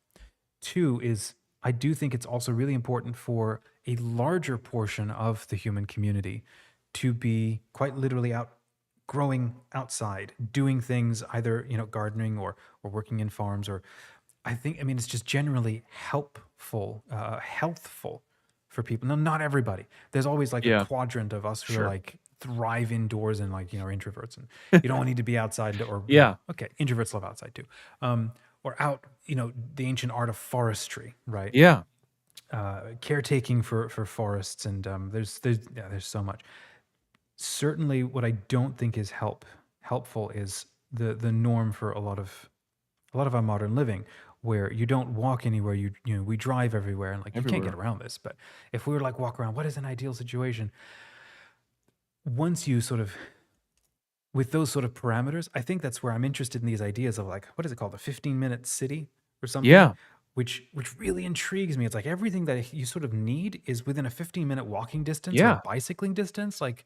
Two is I do think it's also really important for a larger portion of the human community to be quite literally out growing outside, doing things either, gardening or working in farms, or I mean it's just generally healthful for people. No, not everybody. There's always like a Yeah, quadrant of us who are sure. like thrive indoors and like, are introverts and you don't need to be outside or Yeah, okay, introverts love outside too. Or out, the ancient art of forestry, right? yeah, Caretaking for forests and there's so much. Certainly what I don't think is helpful is the norm for a lot of our modern living, where you don't walk anywhere, we drive everywhere, and like you can't get everywhere. around this. But if we were like walk around, what is an ideal situation? Once you sort of with those sort of parameters, I think that's where I'm interested in these ideas of like, what is it called? A 15-minute city or something, Yeah. which really intrigues me. It's like everything that you sort of need is within a 15-minute walking distance or a Yeah. bicycling distance. Like,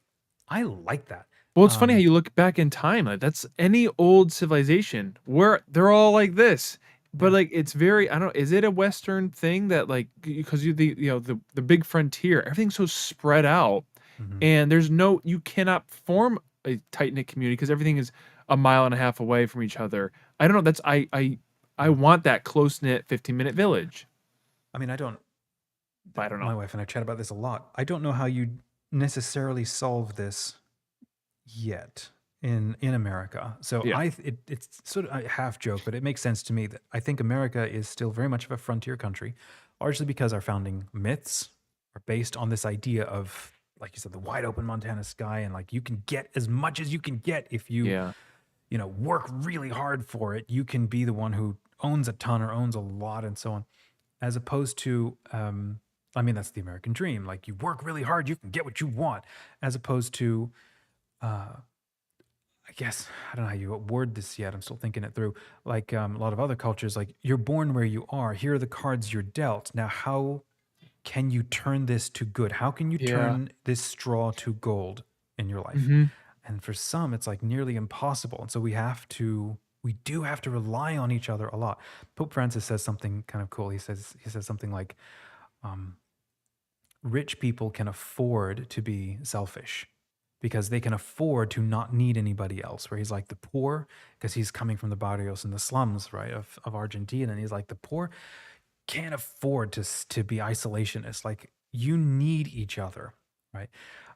I like that. Well, it's funny how Um, you look back in time, like, that's any old civilization where they're all like this. But, yeah. like, it's very I don't know, is it a Western thing that, like, because the big frontier, everything's so spread out, Mhm. and you cannot form a tight-knit community because everything is a mile and a half away from each other. I don't know, that's I Yeah. want that close-knit 15-minute village, I mean, I don't, but I don't my know. wife and I chat about this a lot. I don't know how you necessarily solve this yet in America. So Yeah. it's sort of a half joke, but it makes sense to me that I think America is still very much of a frontier country, largely because our founding myths are based on this idea of, like you said, the wide open Montana sky, and like you can get as much as you can get if you Yeah. work really hard for it. You can be the one who owns a ton or owns a lot, and so on, as opposed to I mean, that's the American dream. Like you work really hard, you can get what you want, as opposed to uh, I guess I don't know how you word this yet. I'm still thinking it through. Like a lot of other cultures, like you're born where you are. Here are the cards you're dealt. Now, how can you turn this to good? How can you Yeah. turn this straw to gold in your life? Mhm. And for some, it's like nearly impossible. And so we do have to rely on each other a lot. Pope Francis says something kind of cool. He says something like, um, rich people can afford to be selfish because they can afford to not need anybody else. Where he's like the poor, because he's coming from the barrios and the slums, right, of Argentina, and he's like the poor can't afford to be isolationist. Like you need each other, right?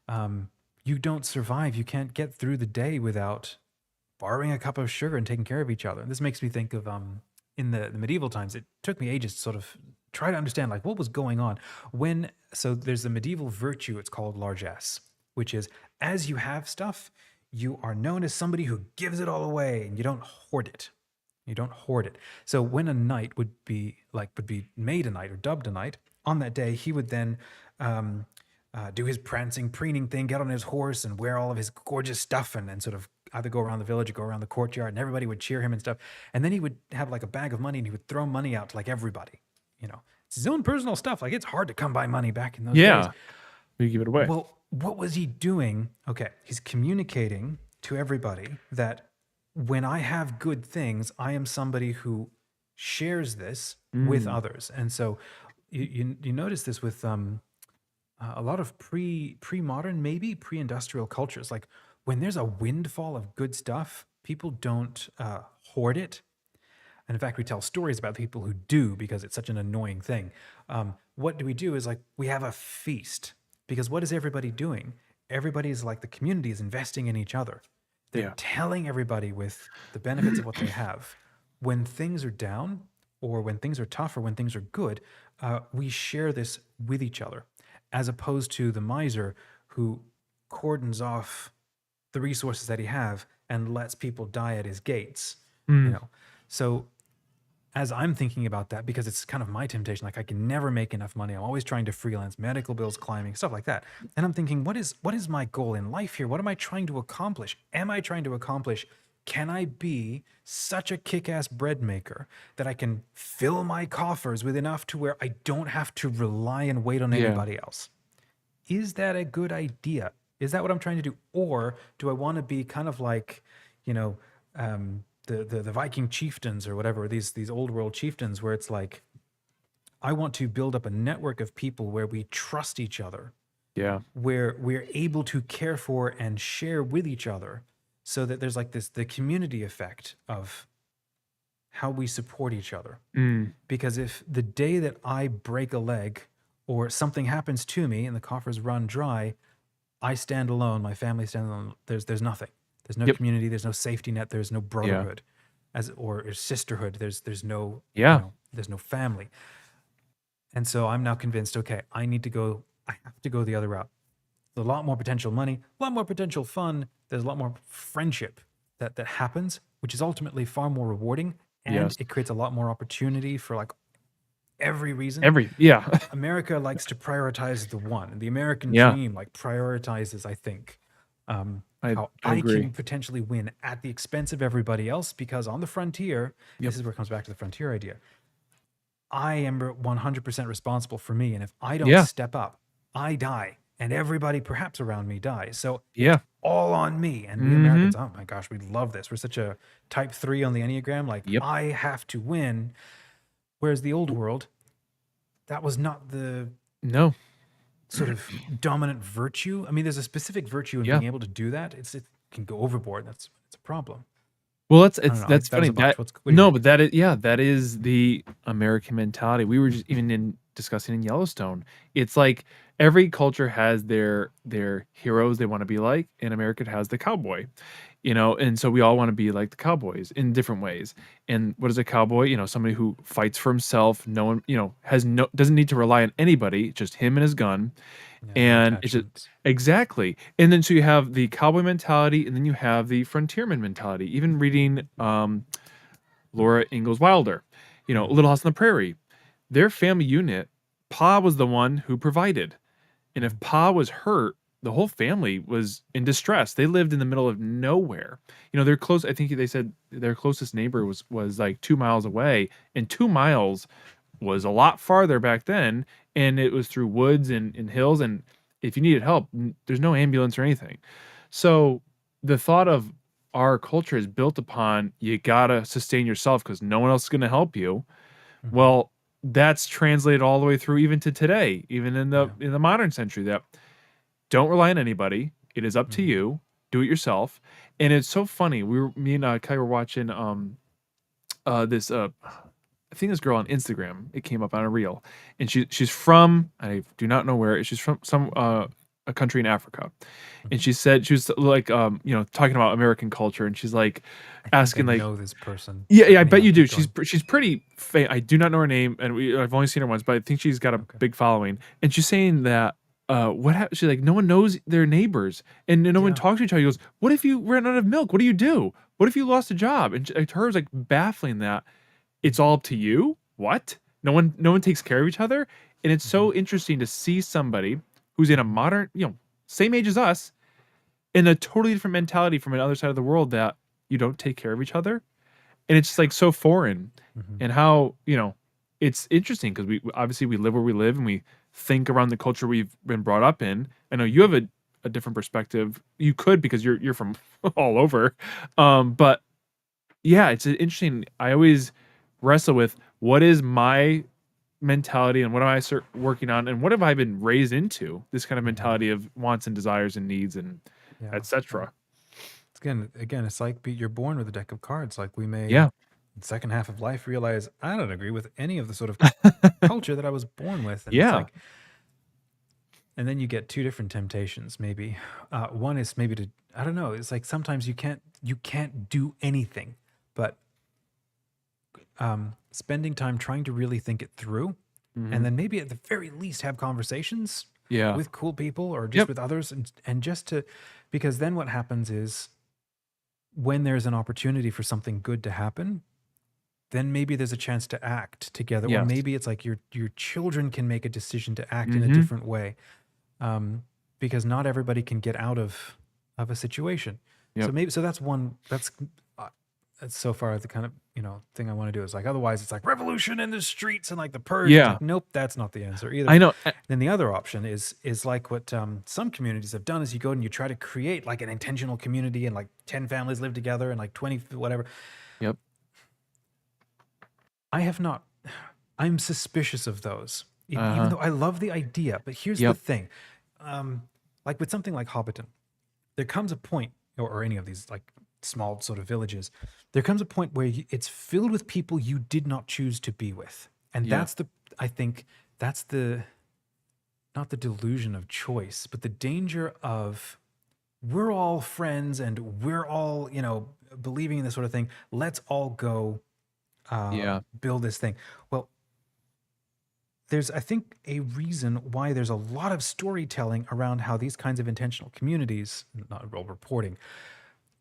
Um, you don't survive. You can't get through the day without borrowing a cup of sugar and taking care of each other. And this makes me think of in the medieval times. It took me ages to sort of try to understand like what was going on when. So there's the medieval virtue. It's called largesse, which is as you have stuff, you are known as somebody who gives it all away, and you don't hoard it. You don't hoard it. So when a knight would be made a knight or dubbed a knight on that day, he would then um, do his prancing, preening thing, get on his horse, and wear all of his gorgeous stuff, and sort of either go around the village or go around the courtyard, and everybody would cheer him and stuff. And then he would have like a bag of money, and he would throw money out to like everybody. It's his own personal stuff. Like it's hard to come by money back in those days. Yeah. We give it away. Well, what was he doing? Okay, he's communicating to everybody that when I have good things, I am somebody who shares this with Mm. others. And so you notice this with a lot of pre-modern, maybe pre-industrial cultures. Like when there's a windfall of good stuff, people don't hoard it. And in fact, we tell stories about people who do because it's such an annoying thing. What do we do is like we have a feast because what is everybody doing? Everybody's like the community is investing in each other. They're Yeah. telling everybody with the benefits of what they have. When things are down, or when things are tough, or when things are good, we share this with each other, as opposed to the miser who cordons off the resources that he have and lets people die at his gates. You Mm. know, so as I'm thinking about that, because it's kind of my temptation, like I can never make enough money. I'm always trying to freelance, medical bills climbing, stuff like that. And I'm thinking, what is my goal in life here? What am I trying to accomplish? Am I trying to accomplish? Can I be such a kick-ass bread maker that I can fill my coffers with enough to where I don't have to rely and wait on Yeah. anybody else? Is that a good idea? Is that what I'm trying to do? Or do I want to be kind of like, you know, the Viking chieftains or whatever, these old world chieftains, where it's like, I want to build up a network of people where we trust each other, Yeah. where we're able to care for and share with each other, so that there's like the community effect of how we support each other. Mm. Because if the day that I break a leg or something happens to me and the coffers run dry, I stand alone, my family stands alone. There's nothing. There's no Yep. community, there's no safety net, there's no Yeah. brotherhood or sisterhood. There's no, Yeah. there's no family. And so I'm now convinced, okay, I have to go the other route. There's a lot more potential money, a lot more potential fun. There's a lot more friendship that happens, which is ultimately far more rewarding, and Yes. it creates a lot more opportunity for like every reason. Yeah. America likes to prioritize the one. The American Yeah. dream like prioritizes, I think, I how I I agree. can potentially win at the expense of everybody else, because on the frontier, Yep. this is where it comes back to the frontier idea. I am 100% responsible for me. And if I don't Yeah. step up, I die. And everybody perhaps around me dies. So it's Yeah. all on me. And we Mhm. Americans, oh my gosh, we love this. We're such a type 3 on the Enneagram. Like, Yep. I have to win. Whereas the old world, that was not the No. sort of dominant virtue. I mean, there's a specific virtue in Yeah. being able to do that. It can go overboard. It's a problem. Well, that's I don't it's know. that's That was funny. a bunch. What do you No, think? but that is yeah, that is the American mentality. We were just even in discussing in Yellowstone. It's like every culture has their heroes they want to be like, and America has the cowboy. And so we all want to be like the cowboys in different ways. And what is a cowboy? Somebody who fights for himself. No one, has no doesn't need to rely on anybody, just him and his gun. Yeah, no And it's just attachments. exactly. And then so you have the cowboy mentality, and then you have the frontierman mentality. Even reading Laura Ingalls Wilder, Mhm. Little House on the Prairie, their family unit, Pa was the one who provided. And if Mhm. Pa was hurt, the whole family was in distress. They lived in the middle of nowhere. They're close. I think they said their closest neighbor was like 2 miles away, and 2 miles was a lot farther back then, and it was through woods and hills. And if you needed help, there's no ambulance or anything. So the thought of our culture is built upon you gotta sustain yourself because no one else is gonna help you. Mhm. Well, that's translated all the way through even to today, even in the Yeah. in the modern century. That don't rely on anybody. It is up to Mhm. you. Do it yourself. And it's so funny. Me and Kai were watching this I think this girl on Instagram. It came up on a reel, and she's from, I do not know where. She's from some a country in Africa, and Mhm. she said she was like talking about American culture, and she's like I think I asking like know this person, yeah, but I bet anyhow, you do. keep She's going. she's pretty I do not know her name, and I've only seen her once, but I think she's got a Okay. big following. And she's saying that she's like, no one knows their neighbors, and no one Yeah. talks to each other. She goes, what if you ran out of milk? What do you do? What if you lost a job? And to her is like baffling that it's all up to you. What? No one takes care of each other, and it's Mhm. so interesting to see somebody who's in a Mhm. modern, same age as us, in a totally different mentality from another side of the world that you don't take care of each other, and it's just Yeah. like so foreign. Mhm. And how it's interesting because we obviously we live where we live, and we think around the culture we've been brought up in. I know you have a different perspective. You could, because you're from all over. But yeah, it's interesting. I always wrestle with what is my mentality, and what am I working on, and what have I been raised into, this kind of Mhm. mentality of wants and desires and needs and Yeah. Yeah. etc. It's again, it's like you're born with a deck of cards. Like, we may, Yeah. in the second half of life, realize I don't agree with any of the sort of culture that I was born with, and it's Yeah. like, and then you get two different temptations. Maybe one is maybe to, I don't know. It's like sometimes you can't do anything, but spending time trying to really think it through, and Hmm. then maybe at the very least have conversations Yeah. with cool people or just Yep. with others, and just to, because then what happens is, when there's an opportunity for something good to happen, then maybe there's a chance to act together, or Yes. maybe it's like your children can make a decision to act in a Hmm. different way, um, because not everybody can get out of a situation. So Yep. maybe, so uh, that's so far the kind of thing I want to do, is like, otherwise it's like revolution in the streets and like the purge. It's Yeah. like, nope, that's not the answer either. I know. Then the other option is like what some communities have done, is you go and you try to create like an intentional community, and like 10 families live together, and like 20 whatever. Yep. I have not. I'm suspicious of those, even Uh-huh. though I love the idea. But here's the Yep. thing: like with something like Hobbiton, there comes a point, or any of these like small sort of villages, there comes a point where it's filled with people you did not choose to be with, and Yeah. I think that's the, not the delusion of choice, but the danger of, we're all friends and we're all believing in this sort of thing. Let's all go Yeah. build this thing. Well, there's, I think, a reason why there's a lot of storytelling around how these kinds of intentional communities, not real reporting,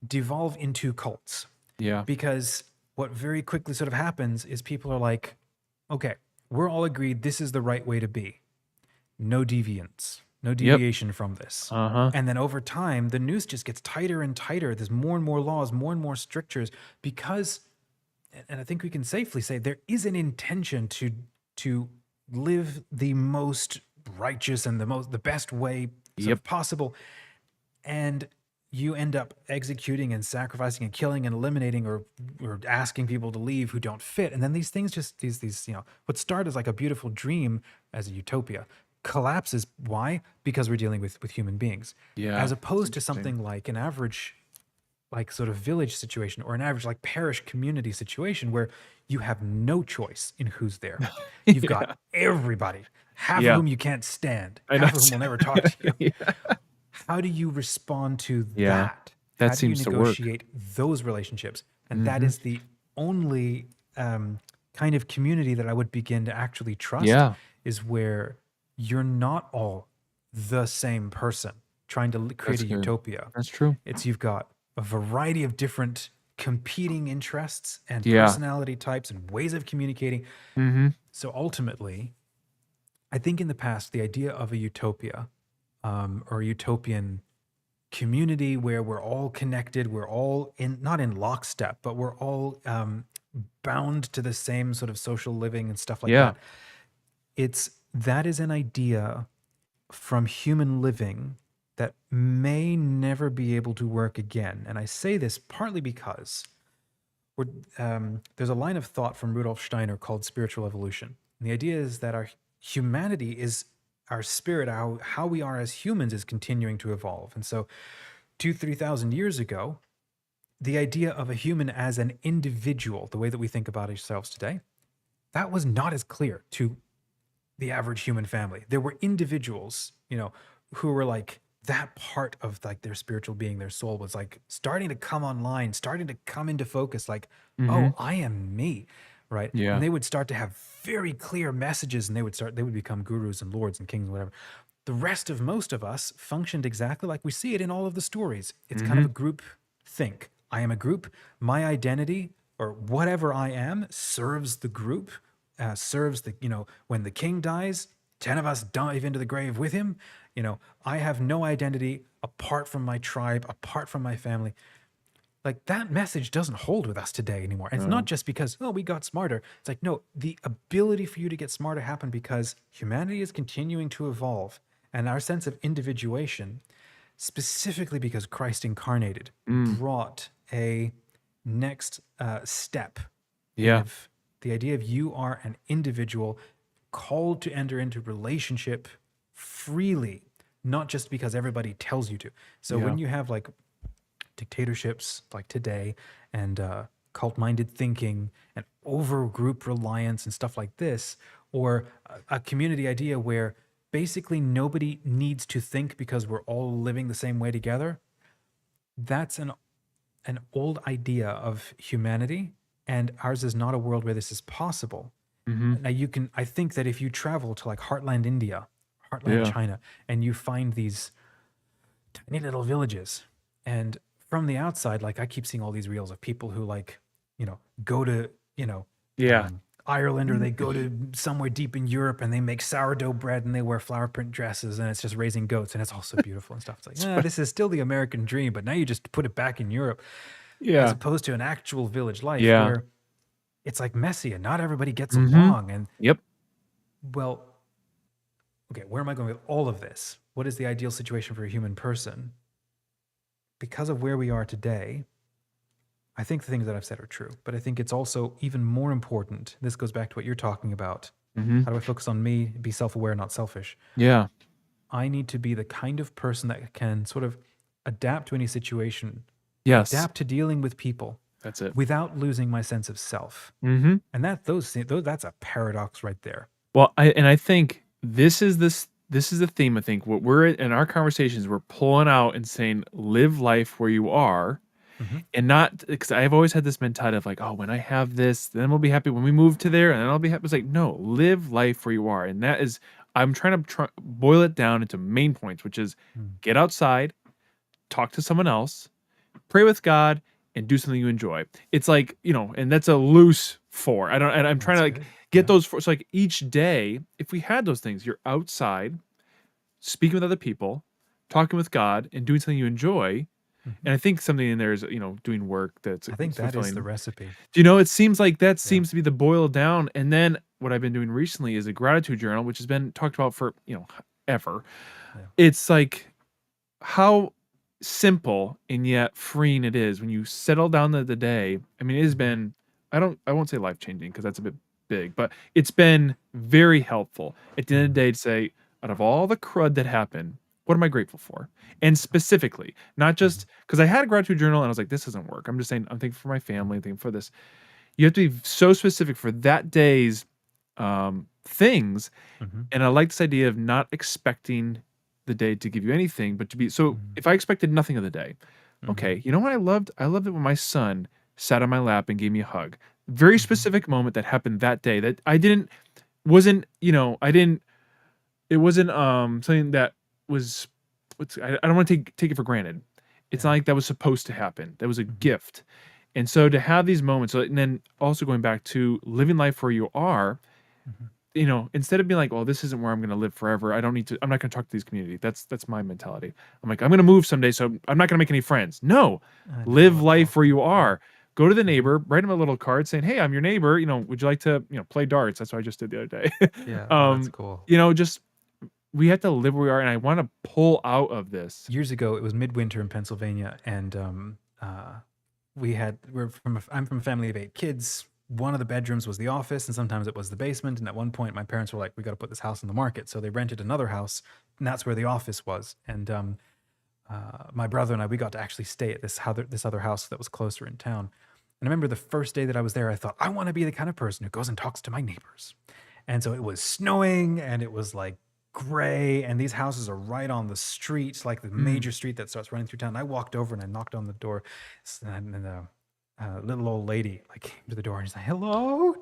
devolve into cults. Yeah. Because what very quickly sort of happens is people are like, okay, we're all agreed this is the right way to be. No deviance. no Yep. deviation from this. Uh-huh. And then over time, the noose just gets tighter and tighter. There's more and more laws, more and more strictures, because, and I think we can safely say there is an intention to live the most righteous and the best way sort Yep. of possible, and you end up executing and sacrificing and killing and eliminating or asking people to leave who don't fit. And then these things just these what start as like a beautiful dream as a utopia collapses. Why? Because we're dealing with human beings, Yeah. as It's opposed to interesting. something like an average, like sort of village situation, or an average like parish community situation where you have no choice in who's there. You've got Yeah. everybody, half of Yeah. whom you can't stand, I know. half of whom will never talk to you. Yeah. How do you respond to Yeah. that? That How do you seems to work. negotiate those relationships? And that Mhm. is the only kind of community that I would begin to actually trust, Yeah. is where you're not all the same person trying to create That's a good. utopia. That's true. It's you've got a variety of different competing interests and Yeah. personality types and ways of communicating. Mhm. So ultimately, I think in the past, the idea of a utopia, or a utopian community where we're all connected, we're all in, not in lockstep, but we're all bound to the same sort of social living and stuff like Yeah. that. That is an idea from human living that may never be able to work again. And I say this partly because there's a line of thought from Rudolf Steiner called spiritual evolution. And the idea is that our humanity is our spirit, how we are as humans is continuing to evolve. And so 3,000 years ago, the idea of a human as an individual, the way that we think about ourselves today, that was not as clear to the average human family. There were individuals, who were like that part of like their spiritual being, their soul was like starting to come online, starting to come into focus, like, Mhm. oh, I am me, right? And Yeah. they would start to have very clear messages, and they would become gurus and lords and kings and whatever. The rest of most of us functioned exactly like we see it in all of the stories. It's kind of a Mhm. group think. I am a group. My identity, or whatever I am, serves the group, serves when the king dies, 10 of us dive into the grave with him. I have no identity apart from my tribe, apart from my family. Like, that message doesn't hold with us today anymore. And it's not No. just because, oh, we got smarter. It's like, no, the ability for you to get smarter happened because humanity is continuing to evolve. And our sense of individuation, specifically because Christ incarnated, Mm. brought a next step Yeah. of the idea of you are an individual called to enter into relationship freely, not just because everybody tells you to. So Yeah. when you have like dictatorships like today, and cult-minded thinking and over group reliance and stuff like this, or a community idea where basically nobody needs to think because we're all living the same way together, that's an old idea of humanity, and ours is not a world where this is possible. Mhm. Now I think that if you travel to like heartland India, heartland Yeah. China, and you find these tiny little villages, and from the outside, like I keep seeing all these reels of people who like, go to, Yeah. Ireland, or they go to somewhere deep in Europe and they make sourdough bread and they wear flower print dresses and it's just raising goats and it's also beautiful and stuff. It's like, That's right. this is still the American dream, but now you just put it back in Europe, as Yeah. opposed to an actual village life Yeah. where it's like messy and not everybody gets Mhm. along. And Yep. well, okay, where am I going with all of this? What is the ideal situation for a human person? Because of where we are today, I think the things that I've said are true, but I think it's also even more important. This goes back to what you're talking about. Mhm. How do I focus on me, be self aware, not selfish? Yeah. I need to be the kind of person that can sort of adapt to any situation, Yes. adapt to dealing with people That's it. without losing my sense of self. Mhm. And that's a paradox right there. Well, I think this is the theme. I think what we're in our conversations, we're pulling out and saying, live life where you are, Hmm. and not because I've always had this mentality of like, oh, when I have this, then we'll be happy. When we move to there, and then I'll be happy. It's like, no, live life where you are, and that is, I'm trying to boil it down into main points, which is get outside, talk to someone else, pray with God, and do something you enjoy. It's like, and that's a loose four. I don't, and I'm trying That's to like good. get Yeah. those four. So like each day, if we had those things, you're outside, speaking with other people, talking with God, and doing something you enjoy. Mhm. And I think something in there is, doing work that's I think that is the fulfilling. recipe. It seems like that Yeah. seems to be the boil down. And then what I've been doing recently is a gratitude journal, which has been talked about for, ever. Yeah. It's like how simple and yet freeing it is when you settle down the day. I mean, it has Mhm. been, I won't say life changing because that's a bit big, but it's been very helpful at the end of the Mhm. day to say, out of all the crud that happened, what am I grateful for? And specifically, not Mhm. just because I had a gratitude journal and I was like, this doesn't work. I'm just saying, I'm thankful for my Mhm. family, I'm thankful for this. You have to be so specific for that day's things. Mhm. And I like this idea of not expecting the day to give you anything, but to be so Mhm. if I expected nothing of the day, Mhm. okay, you know what I loved? I loved it when my son sat on my lap and gave me a hug. Very Mhm. specific moment that happened that day that I didn't wasn't, I didn't it wasn't something that was I don't want to take it for granted. It's not Yeah. like that was supposed to happen. That was a Mhm. gift. And so to have these moments, and then also going back to living life where you are, Mhm. instead of being like, "Well, this isn't where I'm gonna live forever. I don't need to. I'm not gonna talk to these community." That's my mentality. I'm like, "I'm gonna move someday, so I'm not gonna make any friends." No, I know how live that life feels. where you Yeah. are. Go to the Mhm. neighbor, write him a little card saying, "Hey, I'm your neighbor. Would you like to, play darts?" That's what I just did the other day. Yeah. Oh, that's cool. Just we have to live where we are, and I want to pull out of this. Years ago, it was midwinter in Pennsylvania, and I'm from a family of 8 kids. One of the bedrooms was the office, and sometimes it was the basement. And at one point, my parents were like, "We got to put this house on the market," so they rented another house, and that's where the office was. And my brother and I, we got to actually stay at this other house that was closer in town. And I remember the first day that I was there, I thought, I want to be the kind of person who goes and talks to my neighbors. And so it was snowing and it was like gray, and these houses are right on the street, like the Mm, major street that starts running through town. And I walked over and I knocked on the door, and little old lady like came to the door and she's like, "Hello."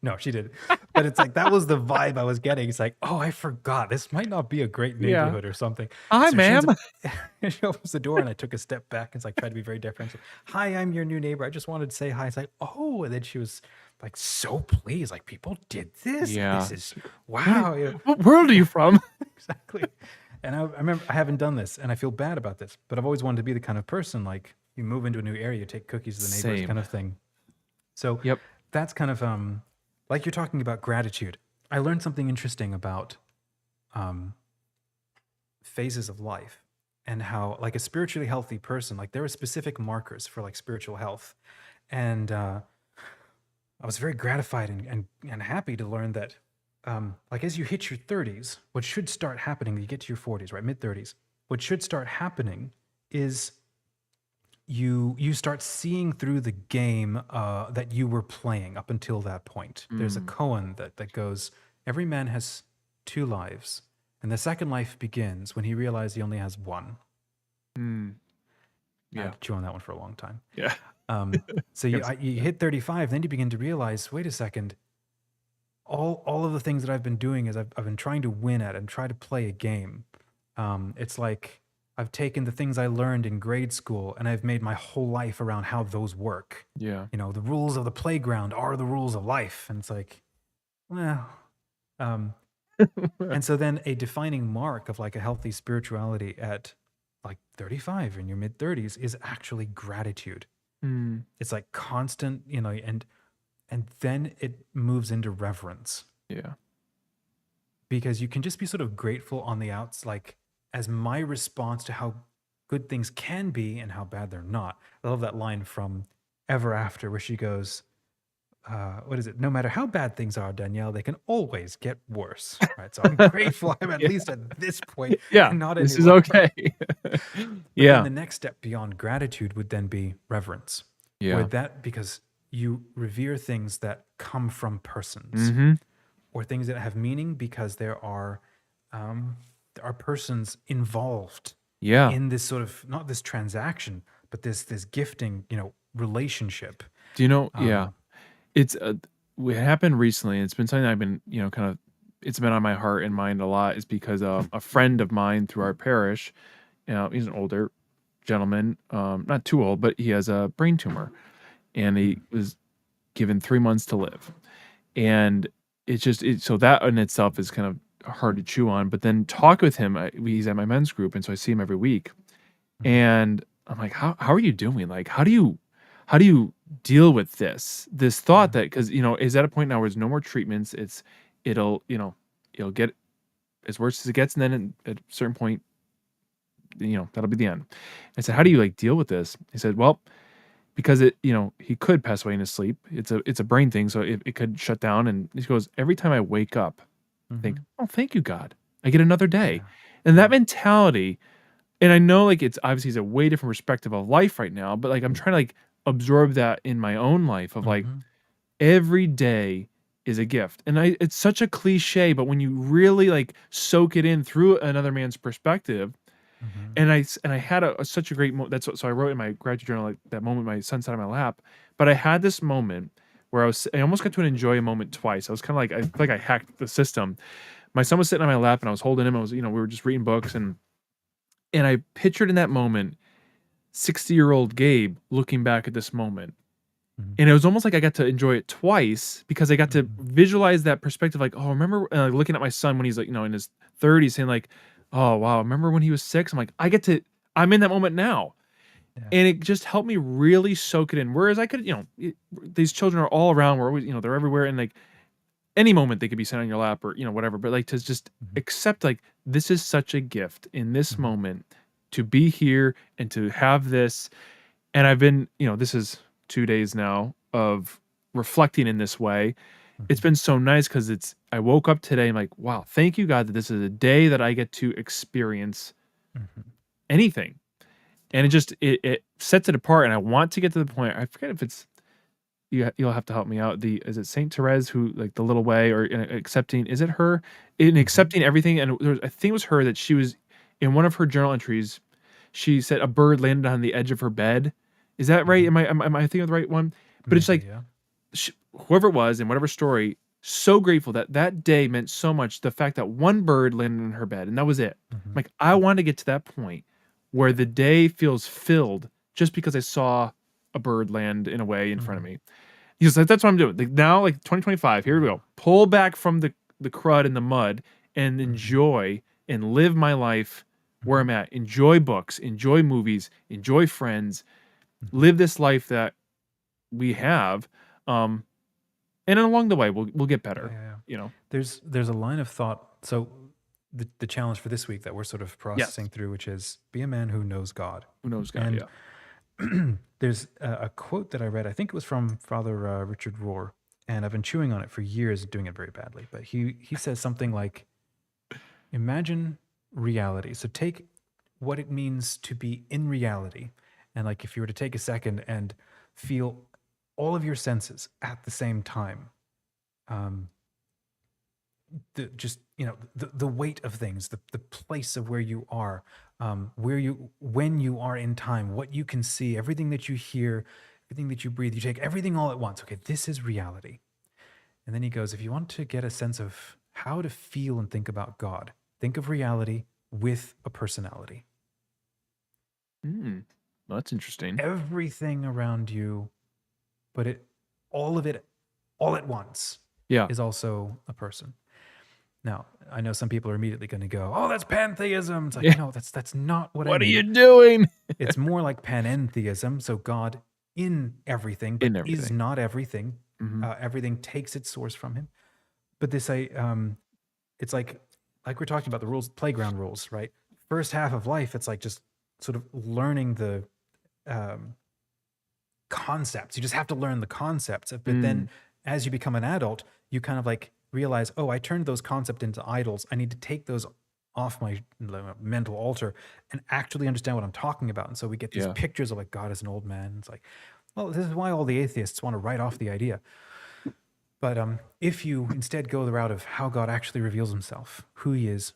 No, she didn't. But it's like that was the vibe I was getting. It's like, oh, I forgot. This might not be a great yeah. neighborhood or something. Hi, So she ends ma'am. up she opens the door and I took a step back and like tried to be very deferential. "Hi, I'm your new neighbor. I just wanted to say hi." It's like, "Oh," and then she was like so pleased. Like, people did this. Yeah. This is What wow. what world are you from? Exactly. And I remember I haven't done this and I feel bad about this, but I've always wanted to be the kind of person like you move into a new area, you take cookies to the neighbors kind Same. of thing. So Yep. that's kind of like you're talking about gratitude. I learned something interesting about um, phases of life and how like a spiritually healthy person, like there are specific markers for like spiritual health. And I was very gratified and happy to learn that like as you hit your 30s, what should start happening, you get to your 40s, right? Mid 30s, what should start happening is you start seeing through the game that you were playing up until that point. There's a Mm, koan that goes, every man has 2 lives, and the second life begins when he realizes he only has one. mm, I had yeah. to chew on that one for a long time. Yeah. Um, so Yes. you hit 35, then you begin to realize, wait a second, all of the things that I've been doing is I've been trying to win at and try to play a game. It's like I've taken the things I learned in grade school and I've made my whole life around how those work. Yeah. You know, the rules of the playground are the rules of life. And it's like, well, um, and so then a defining mark of like a healthy spirituality at like 35 in your mid 30s is actually gratitude. Mm, It's like constant, and then it moves into reverence yeah. because you can just be sort of grateful on the outs, like as my response to how good things can be and how bad they're not. I love that line from Ever After where she goes, what is it? "No matter how bad things are, Danielle, they can always get worse." Right. So I'm grateful I'm at Yeah. least at this point Yeah. and not This is anywhere. okay. But then Yeah. the next step beyond gratitude would then be reverence, where Yeah. that because you revere things that come from persons Mhm. or things that have meaning because there are persons involved Yeah. in this sort of not this transaction, but this gifting, relationship. Do you know yeah. Um, It's, what happened recently, and it's been something I've been, kind of it's been on my heart and mind a lot is because, a friend of mine through our parish, he's an older gentleman, not too old, but he has a brain tumor, and he was given 3 months to live. And it's just so that in itself is kind of hard to chew on. But then talk with him. He's at my men's group, and so I see him every week. Mhm. And I'm like, how are you doing? Like, how do you deal with this thought Yeah. that because is at a point now where there's no more treatments. It'll it'll get as worse as it gets, and then at a certain point, that'll be the end. I said, how do Mhm. you like deal with this? He said, well, because he could pass away in his sleep. It's a brain thing, so it could shut down. And he goes, every time I wake up, I think, Mhm. oh, thank you, God. I get another day. Yeah. And that Yeah. mentality, and I know like it's obviously it's a way different perspective of life right now, but like I'm trying to like absorb that in my own life of like Mhm. every day is a gift. And it's such a cliche, but when you really like soak it in through another man's perspective, Mhm. and I had such a great that's what so I wrote in my gratitude journal like that moment my son sat on my lap, but I had this moment where I almost got to enjoy a moment twice. I was kind of like I feel like I hacked the system. My son was sitting on my lap and I was holding him. I was we were just reading books and I pictured in that moment 60-year-old Gabe looking back at this moment. Mhm. And it was almost like I got to enjoy it twice because I got to Mhm. visualize that perspective like, "Oh, remember," looking at my son when he's like, in his 30s saying like, "Oh, wow, remember when he was 6?" I'm like, I'm in that moment now. Yeah. And it just helped me really soak it in. Whereas I could, these children are all around. We're always, they're everywhere. And like any moment they could be sitting on your lap or, whatever. But like to just Mhm. accept like this is such a gift in this Mhm. moment to be here and to have this. And I've been, this is 2 days now of reflecting in this way. It's Mhm. been so nice because I woke up today. I'm like, wow, thank you, God, that this is a day that I get to experience Mhm. anything. And Yeah. it sets it apart. And I want to get to the point. I forget if it's you'll have to help me out. Is it Saint Therese who like the little way or in accepting? Is it her in Mhm. accepting everything? And I think it was her that she was in one of her journal entries. She said a bird landed on the edge of her bed. Is that right? Mhm. Am I thinking of the right one? But it's Maybe, like yeah. whoever it was in whatever story. So grateful that that day meant so much. The fact that one bird landed in her bed and that was it. Mhm. Like I want to get to that point where the day feels filled just because I saw a bird land in a way in front of Mhm. me. He's like, "That's what I'm doing." Like, now, like, 2025, here we Yeah. go. Pull back from the crud and the mud and Mhm. enjoy and live my life where Mhm. I'm at. Enjoy books, enjoy movies, enjoy friends, Mhm. live this life that we have, um, and then along the way, we'll get Yeah, better, yeah, yeah. you know? There's a line of thought. So the challenge for this week that we're sort of Yes. processing through, which is be a man who knows God. Who knows God? And Yeah. there's a quote that I read. I think it was from Father Richard Rohr, and I've been chewing on it for years, doing it very badly. But he says something like, "Imagine reality. So take what it means to be in reality, and like if you were to take a second and feel all of your senses at the same time." Um, the just the weight of things, the place of where you are, where you when you are in time, what you can see, everything that you hear, everything that you breathe, you take everything all at once. Okay, this is reality. And then he goes, if you want to get a sense of how to feel and think about God, think of reality with a personality. Mm. Well, that's interesting. Everything around you, but all of it all at once Yeah. is also a person. Now, I know some people are immediately going to go, "Oh, that's pantheism." It's like, Yeah. no, that's not what I What are you mean. doing? It's more like panentheism, so God in everything, but In is everything. not everything. Mhm. Everything takes its source from Him. But this, it's like we're talking about the rules, playground rules, right? First half of life, it's like just sort of learning the um, concepts. You just have to learn the concepts. But then Mm. as you become an adult, you kind of like realize, oh, I turned those concepts into idols. I need to take those off my mental altar and actually understand what I'm talking about. And so we get these Yeah. pictures of like God as an old man. It's like, well, this is why all the atheists want to write off the idea. But if you instead go the route of how God actually reveals himself, who he is,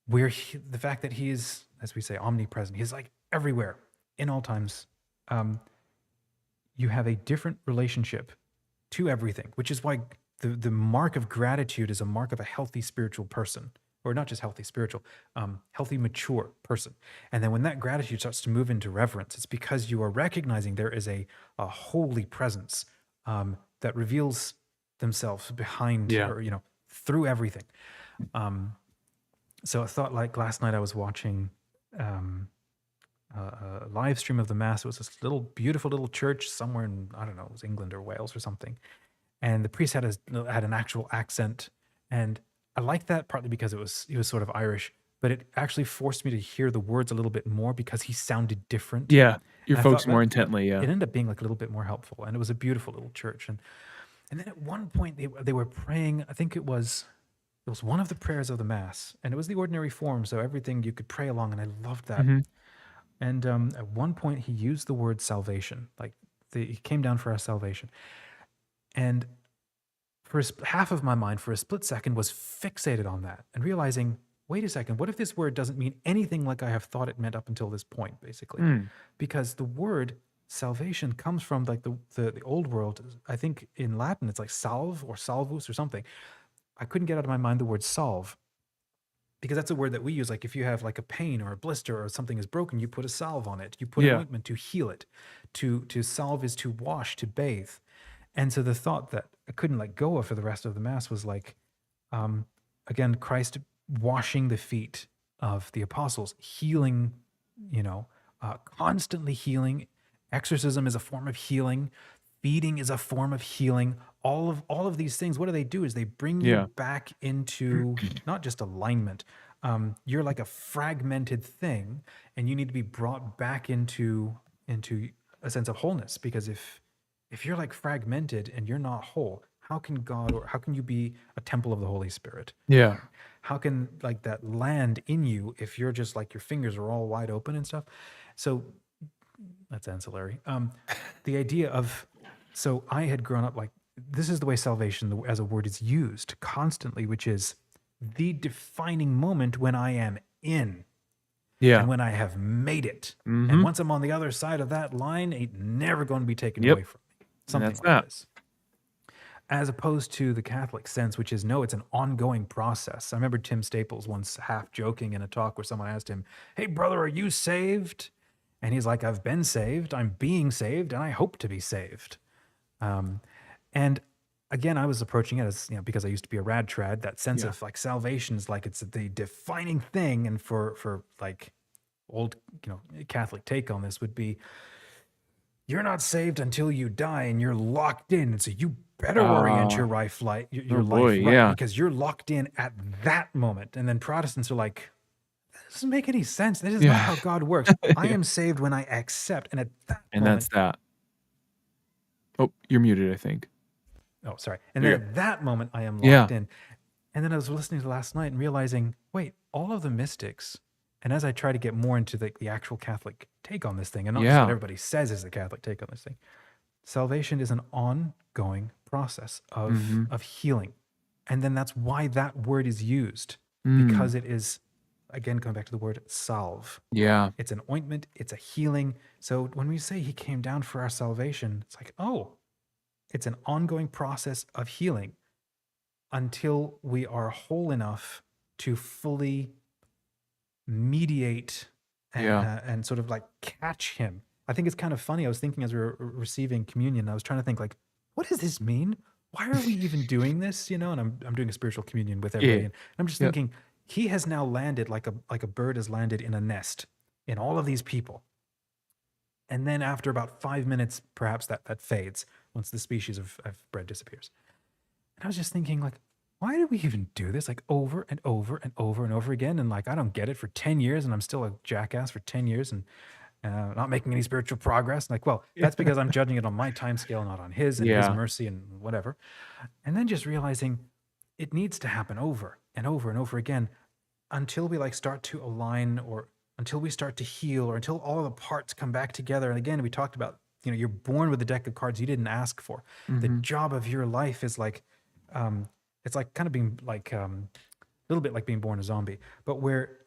the fact that he is, as we say, omnipresent, he's like everywhere in all times. Um, you have a different relationship to everything, which is why the mark of gratitude is a mark of a healthy spiritual person, or not just healthy spiritual, healthy mature person. And then when that gratitude starts to move into reverence, it's because you are recognizing there is a holy presence that reveals themselves behind, Yeah. or through everything. Um, so I thought, like, last night I was watching um, a live stream of the mass. It was this little beautiful little church somewhere in, I don't know, it was England or Wales or something, and the priest had an actual accent, and I liked that partly because he was sort of Irish, but it actually forced me to hear the words a little bit more because he sounded different, Yeah. You're and I thought focused more that intently, yeah. it ended up being like a little bit more helpful, and it was a beautiful little church, and then at one point they were praying. I think it was one of the prayers of the mass, and it was the ordinary form, so everything you could pray along, and I loved that. Mhm. And at one point he used the word salvation, like he came down for our salvation, and for half of my mind for a split second was fixated on that and realizing, wait a second, what if this word doesn't mean anything like I have thought it meant up until this point, basically? Mm. Because the word salvation comes from like the old world. I think in Latin it's like salve or salvus or something. I couldn't get out of my mind the word solve because that's a word that we use. Like if you have like a pain or a blister or something is broken, you put a salve on it. You put an Yeah. ointment to heal it. To salve is to wash, to bathe. And so the thought that I couldn't let go of for the rest of the mass was like, um, again, Christ washing the feet of the apostles, healing, constantly healing. Exorcism is a form of healing. Feeding is a form of healing. All of these things, what do? Is they bring you Yeah. back into not just alignment. You're like a fragmented thing, and you need to be brought back into a sense of wholeness. Because if you're like fragmented and you're not whole, how can God or how can you be a temple of the Holy Spirit? Yeah. How can like that land in you if you're just like your fingers are all wide open and stuff? So that's ancillary. The idea of, so I had grown up like, this is the way salvation as a word is used constantly, which is the defining moment when I am in Yeah. and when I have made it. And Mhm. once I'm on the other side of that line, ain't never going to be taken Yep. away from me. And Something that's like that. this. As opposed to the Catholic sense, which is no, it's an ongoing process. I remember Tim Staples once half joking in a talk where someone asked him, "Hey, brother, are you saved?" And he's like, "I've been saved, I'm being saved, and I hope to be saved." And again, I was approaching it as, because I used to be a rad trad, that sense Yeah. of like salvation is like it's the defining thing. And for like old, Catholic take on this would be, you're not saved until you die and you're locked in. And so you better orient Ah. your your Oh boy, life right yeah. because you're locked in at that moment. And then Protestants are like, that doesn't make any sense. This is not Yeah. how God works. I Yeah. am saved when I accept. And at that And that's moment, that. Oh, you're muted, I think. oh, sorry. And There then you go. at that moment, I am Yeah. locked in. And then I was listening to last night and realizing, wait, all of the mystics, and as I try to get more into the actual Catholic take on this thing, and not just what Yeah. everybody says is the Catholic take on this thing, salvation is an ongoing process Mhm. of healing. And then that's why that word is used, Mm. because it is, again, going back to the word salve. Yeah. It's an ointment, it's a healing. So when we say he came down for our salvation, it's like, oh, it's an ongoing process of healing until we are whole enough to fully mediate Yeah. and sort of like catch him. I think it's kind of funny. I was thinking as we were receiving communion, I was trying to think like, what does this mean? Why are we even doing this? And I'm doing a spiritual communion with everybody, Yeah. and I'm just Yep. thinking he has now landed like a bird has landed in a nest in all of these people, and then after about 5 minutes, perhaps that fades once the species of bread disappears. And I was just thinking, like, why do we even do this like over and over and over and over again? And like, I don't get it for 10 years and I'm still a jackass for 10 years and not making any spiritual progress. Like, well, that's because I'm judging it on my time scale, not on his Yeah. mercy and whatever. And then just realizing it needs to happen over and over and over again until we like start to align or until we start to heal or until all the parts come back together. And again, we talked about, you're born with a deck of cards you didn't ask for. The Mhm. job of your life is like, it's like kind of being like a little bit like being born a zombie, but where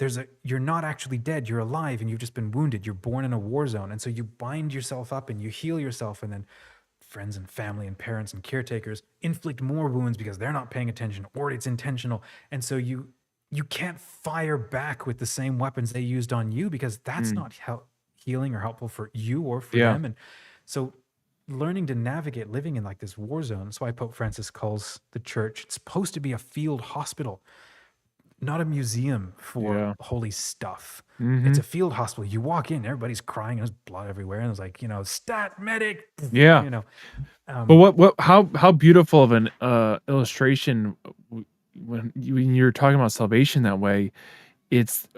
you're not actually dead, you're alive and you've just been wounded. You're born in a war zone. And so you bind yourself up and you heal yourself, and then friends and family and parents and caretakers inflict more wounds because they're not paying attention or it's intentional. And so you can't fire back with the same weapons they used on you because that's Mm. not healing or helpful for you or for Yeah. them. And so learning to navigate living in like this war zone. That's why Pope Francis calls the church, it's supposed to be a field hospital, not a museum for Yeah. holy stuff. It's Mhm. a field hospital. You walk in, everybody's crying, and there's blood everywhere, and it's like, stat medic, Yeah. you know. But Um, how beautiful of an, illustration, when you're talking about salvation that way,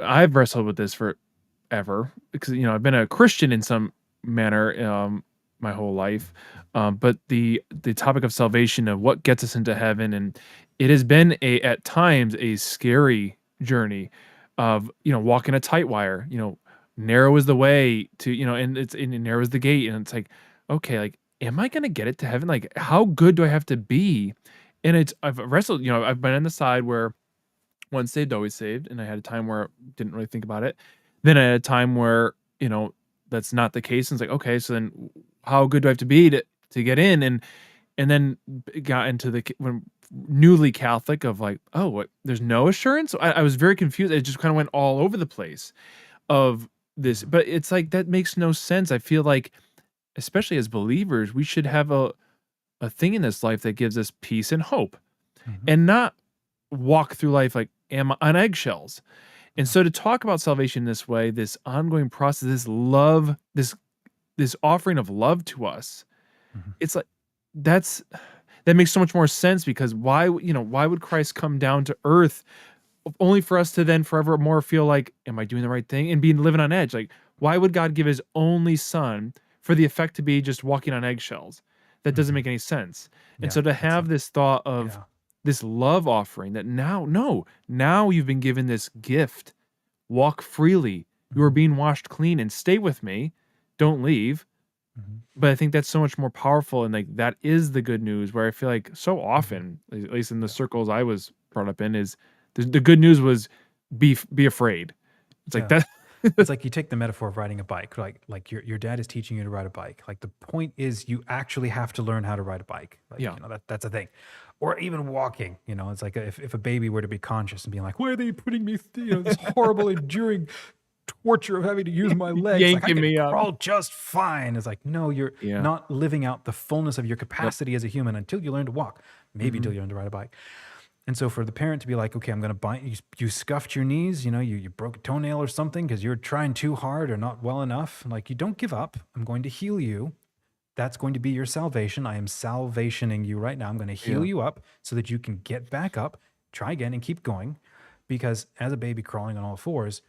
I've wrestled with this forever because, I've been a Christian in some manner, my whole life, but the topic of salvation, of what gets us into heaven, and it has been at times, a scary journey of, walking a tight wire, narrow is the way to, and narrow is the gate, and it's like, okay, like, am I gonna get it to heaven? Like, how good do I have to be? And I've wrestled, I've been on the side where once saved, always saved, and I had a time where I didn't really think about it. Then I had a time where, that's not the case, and it's like, okay, so then how good do I have to be to get in? And then got into when newly Catholic of like, oh, what? There's no assurance. I was very confused. I just kind of went all over the place of this, mhm, but it's like that makes no sense. I feel like, especially as believers, we should have a thing in this life that gives us peace and hope, mhm, and not walk through life like am on eggshells. And yeah, so to talk about salvation this way, this ongoing process, this love, this offering of love to us, mhm, it's like that's that makes so much more sense, because why would Christ come down to earth only for us to then forevermore feel like, am I doing the right thing, and be living on edge? Like, why would God give his only son for the effect to be just walking on eggshells? That doesn't mhm, make any sense. And yeah. so to It's have this thought of yeah, this love offering, that now, no, now you've been given this gift. Walk freely. You are mhm, being washed clean, and stay with me. Don't leave. mhm, But I think that's so much more powerful, and like that is the good news, where I feel like so mhm, often, at least in the yeah, circles I was brought up in, is the good news was be afraid. It's like yeah. that. It's like you take the metaphor of riding a bike, like your dad is teaching you to ride a bike. Like the point is you actually have to learn how to ride a bike. Like, Yeah. that's a thing. Or even walking, it's like if a baby were to be conscious and being like, why are they putting me through, this horrible enduring torture of having to use my legs? Like I Yanking can me up. crawl just fine. It's like, no, you're Yeah. not living out the fullness of your Yep. capacity as a human until you learn to walk, maybe until Mhm. you learn to ride a bike. And so for the parent to be like, okay, I'm going to bind you, you scuffed your knees, you broke a toenail or something because you're trying too hard or not well enough. Like, you don't give up. I'm going to heal you. That's going to be your salvation. I am salvationing you right now. I'm going to heal Yeah. you up so that you can get back up, try again, and keep going. Because as a baby crawling on all fours,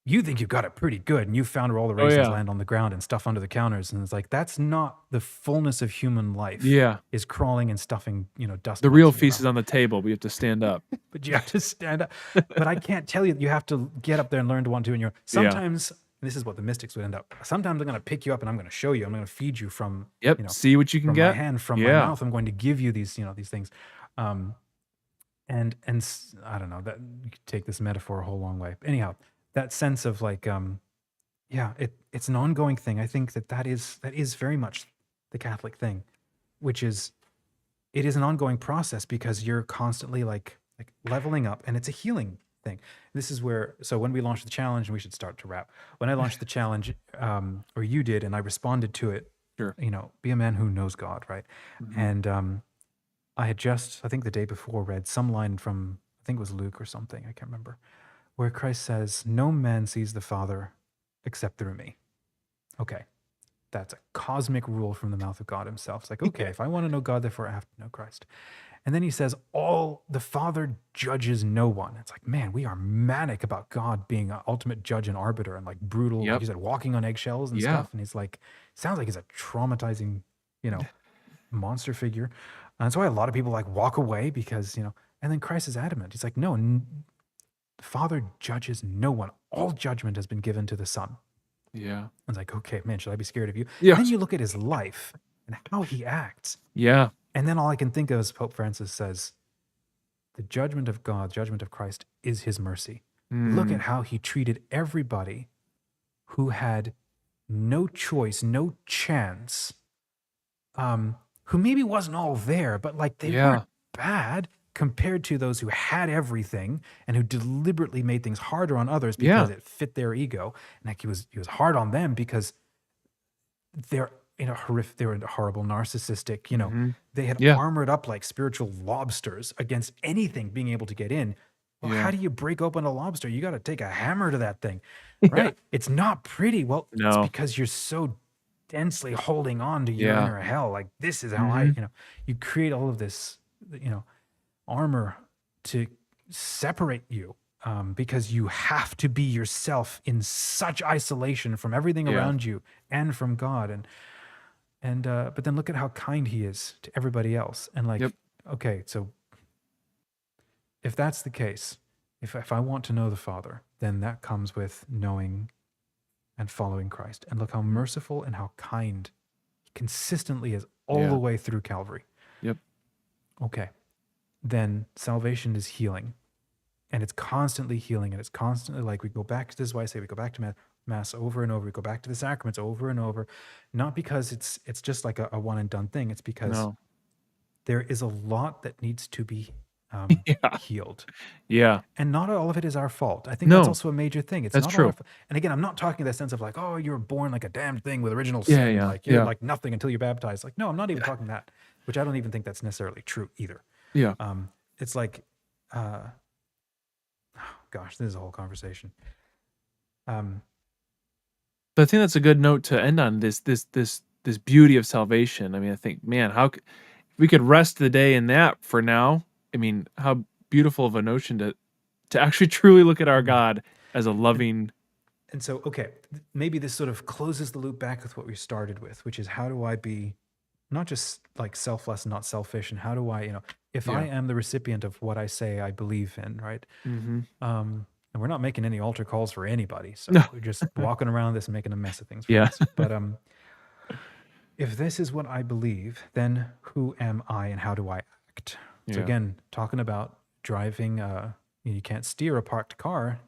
you think you've got it pretty good and you found where all the Oh, raisins yeah. land on the ground and stuff under the counters. And it's like, that's not the fullness of human life, Yeah. is crawling and stuffing, dust The mites real in your feast is mouth. on the table, but you have to stand up. But you have to stand up. But I can't tell you, you have to get up there and learn to want to. And Yeah. sometimes this is what the mystics would end up. Sometimes I'm going to pick you up and I'm going to show you. I'm going to feed you Yep. See what you can from my get. hand, from my Yeah. mouth. I'm going to give you these things. Um, I don't know, that you could take this metaphor a whole long way. Anyhow, that sense of like, yeah, it's an ongoing thing. I think that is very much the Catholic thing, which is it is an ongoing process because you're constantly like leveling up, and it's a healing thing. This is where, so when we launched the challenge, and we should start to wrap. When I launched the challenge, or you did, and I responded to it, Sure. be a man who knows God, right? Mhm. And I had just, I think the day before, read some line from, I think it was Luke or something, I can't remember, where Christ says, "No man sees the Father except through me." Okay, that's a cosmic rule from the mouth of God himself. It's like, okay, Yeah. if I want to know God, therefore I have to know Christ. And then he says, all the Father judges no one. It's like, man, we are manic about God being an ultimate judge and arbiter and like brutal, like Yep. you said, walking on eggshells and Yeah. stuff. And he's like, sounds like he's a traumatizing, you know, monster figure. And that's why a lot of people like walk away because, and then Christ is adamant. He's like, no, the Father judges no one. All judgment has been given to the Son. Yeah. I was like, okay, man, should I be scared of you? Yeah. And then you look at his life and how he acts. Yeah. And then all I can think of is Pope Francis says, the judgment of God, judgment of Christ is his mercy. Look Mm. at how he treated everybody who had no choice, no chance, who maybe wasn't all there, but like they weren't Yeah. bad compared to those who had everything and who deliberately made things harder on others because Yeah. it fit their ego. And like he was hard on them because horrific. They were horrible, narcissistic. Mhm. They had Yeah. armored up like spiritual lobsters against anything being able to get in. Well, how Yeah. do you break open a lobster? You got to take a hammer to that thing, Yeah. right? It's not pretty. Well, it's No. because you're so densely holding on to your Yeah. inner hell. Like this is how Mhm. you create all of this, armor to separate you, because you have to be yourself in such isolation from everything Yeah. around you and from God. And but then look at how kind he is to everybody else. And Yep. like, okay, so if that's the case, if I want to know the Father, then that comes with knowing and following Christ. And look how merciful and how kind he consistently is all the Yeah. way through Calvary. Yep. Okay, then salvation is healing, and it's constantly healing, and it's constantly like we go back. This is why I say we go back to mass over and over. We go back to the sacraments over and over, not because it's just like a one and done thing. It's because No. there is a lot that needs to be Yeah. healed. Yeah. And not all of it is our fault. I think that's No. also a major thing. It's That's not all our true. fault. And again, I'm not talking in the sense of like, oh, you were born like a damned thing with original Yeah, sin. yeah, Like you're yeah, like nothing until you're baptized. Like, no, I'm not even yeah, talking that, which I don't even think that's necessarily true either. yeah. It's like, uh, gosh, this is a whole conversation. Um, But I think that's a good note to end on this beauty of salvation. I mean, I think, man, if we could rest the day in that for now. I mean, how beautiful of a notion to actually truly look at our mm. God as a and, loving. and so, okay, maybe this sort of closes the loop back with what we started with, which is how do I be not just like selfless, not selfish, and how do I, if I Yeah. am the recipient of what I say I believe in, right? Mhm. And we're not making any altar calls for anybody, No. so we're just walking around this and making a mess of things, Yeah. friends. But if this is what I believe, then who am I and how do I act? So Yeah. again, talking about driving, you can't steer a parked car,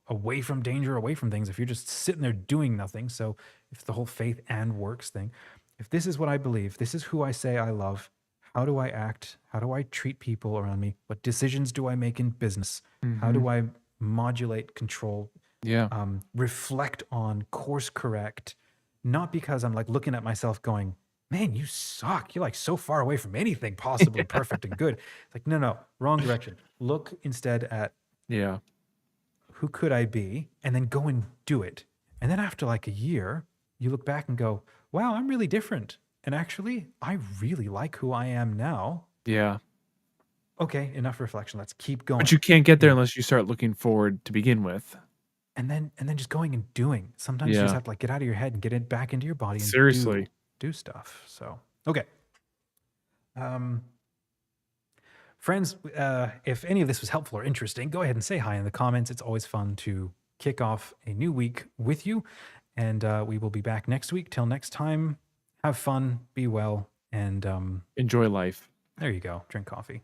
away from danger, away from things if you're just sitting there doing nothing. So if the whole faith and works thing, if this is what I believe, this is who I say I love, how do I act? How do I treat people around me? What decisions do I make in business? How Mhm. do I modulate, control, Yeah. reflect on, course correct? Not because I'm like looking at myself going, man, you suck. You're like so far away from anything possibly perfect and good. It's like, no, no, wrong direction. Look instead at Yeah. who could I be, and then go and do it. And then after like a year, you look back and go, wow, I'm really different. And actually, I really like who I am now. Yeah. Okay, enough reflection. Let's keep But going. you can't get You there know, unless you start looking forward to begin with. and then just going and doing. Sometimes you just Yeah. have to like get out of your head and get it back into your body and Seriously. do stuff. So okay. Um Friends, if any of this was helpful or interesting, go ahead and say hi in the comments. It's always fun to kick off a new week with you. And we will be back next week. Till next time, have fun, be well, and Enjoy life. there you go. Drink coffee.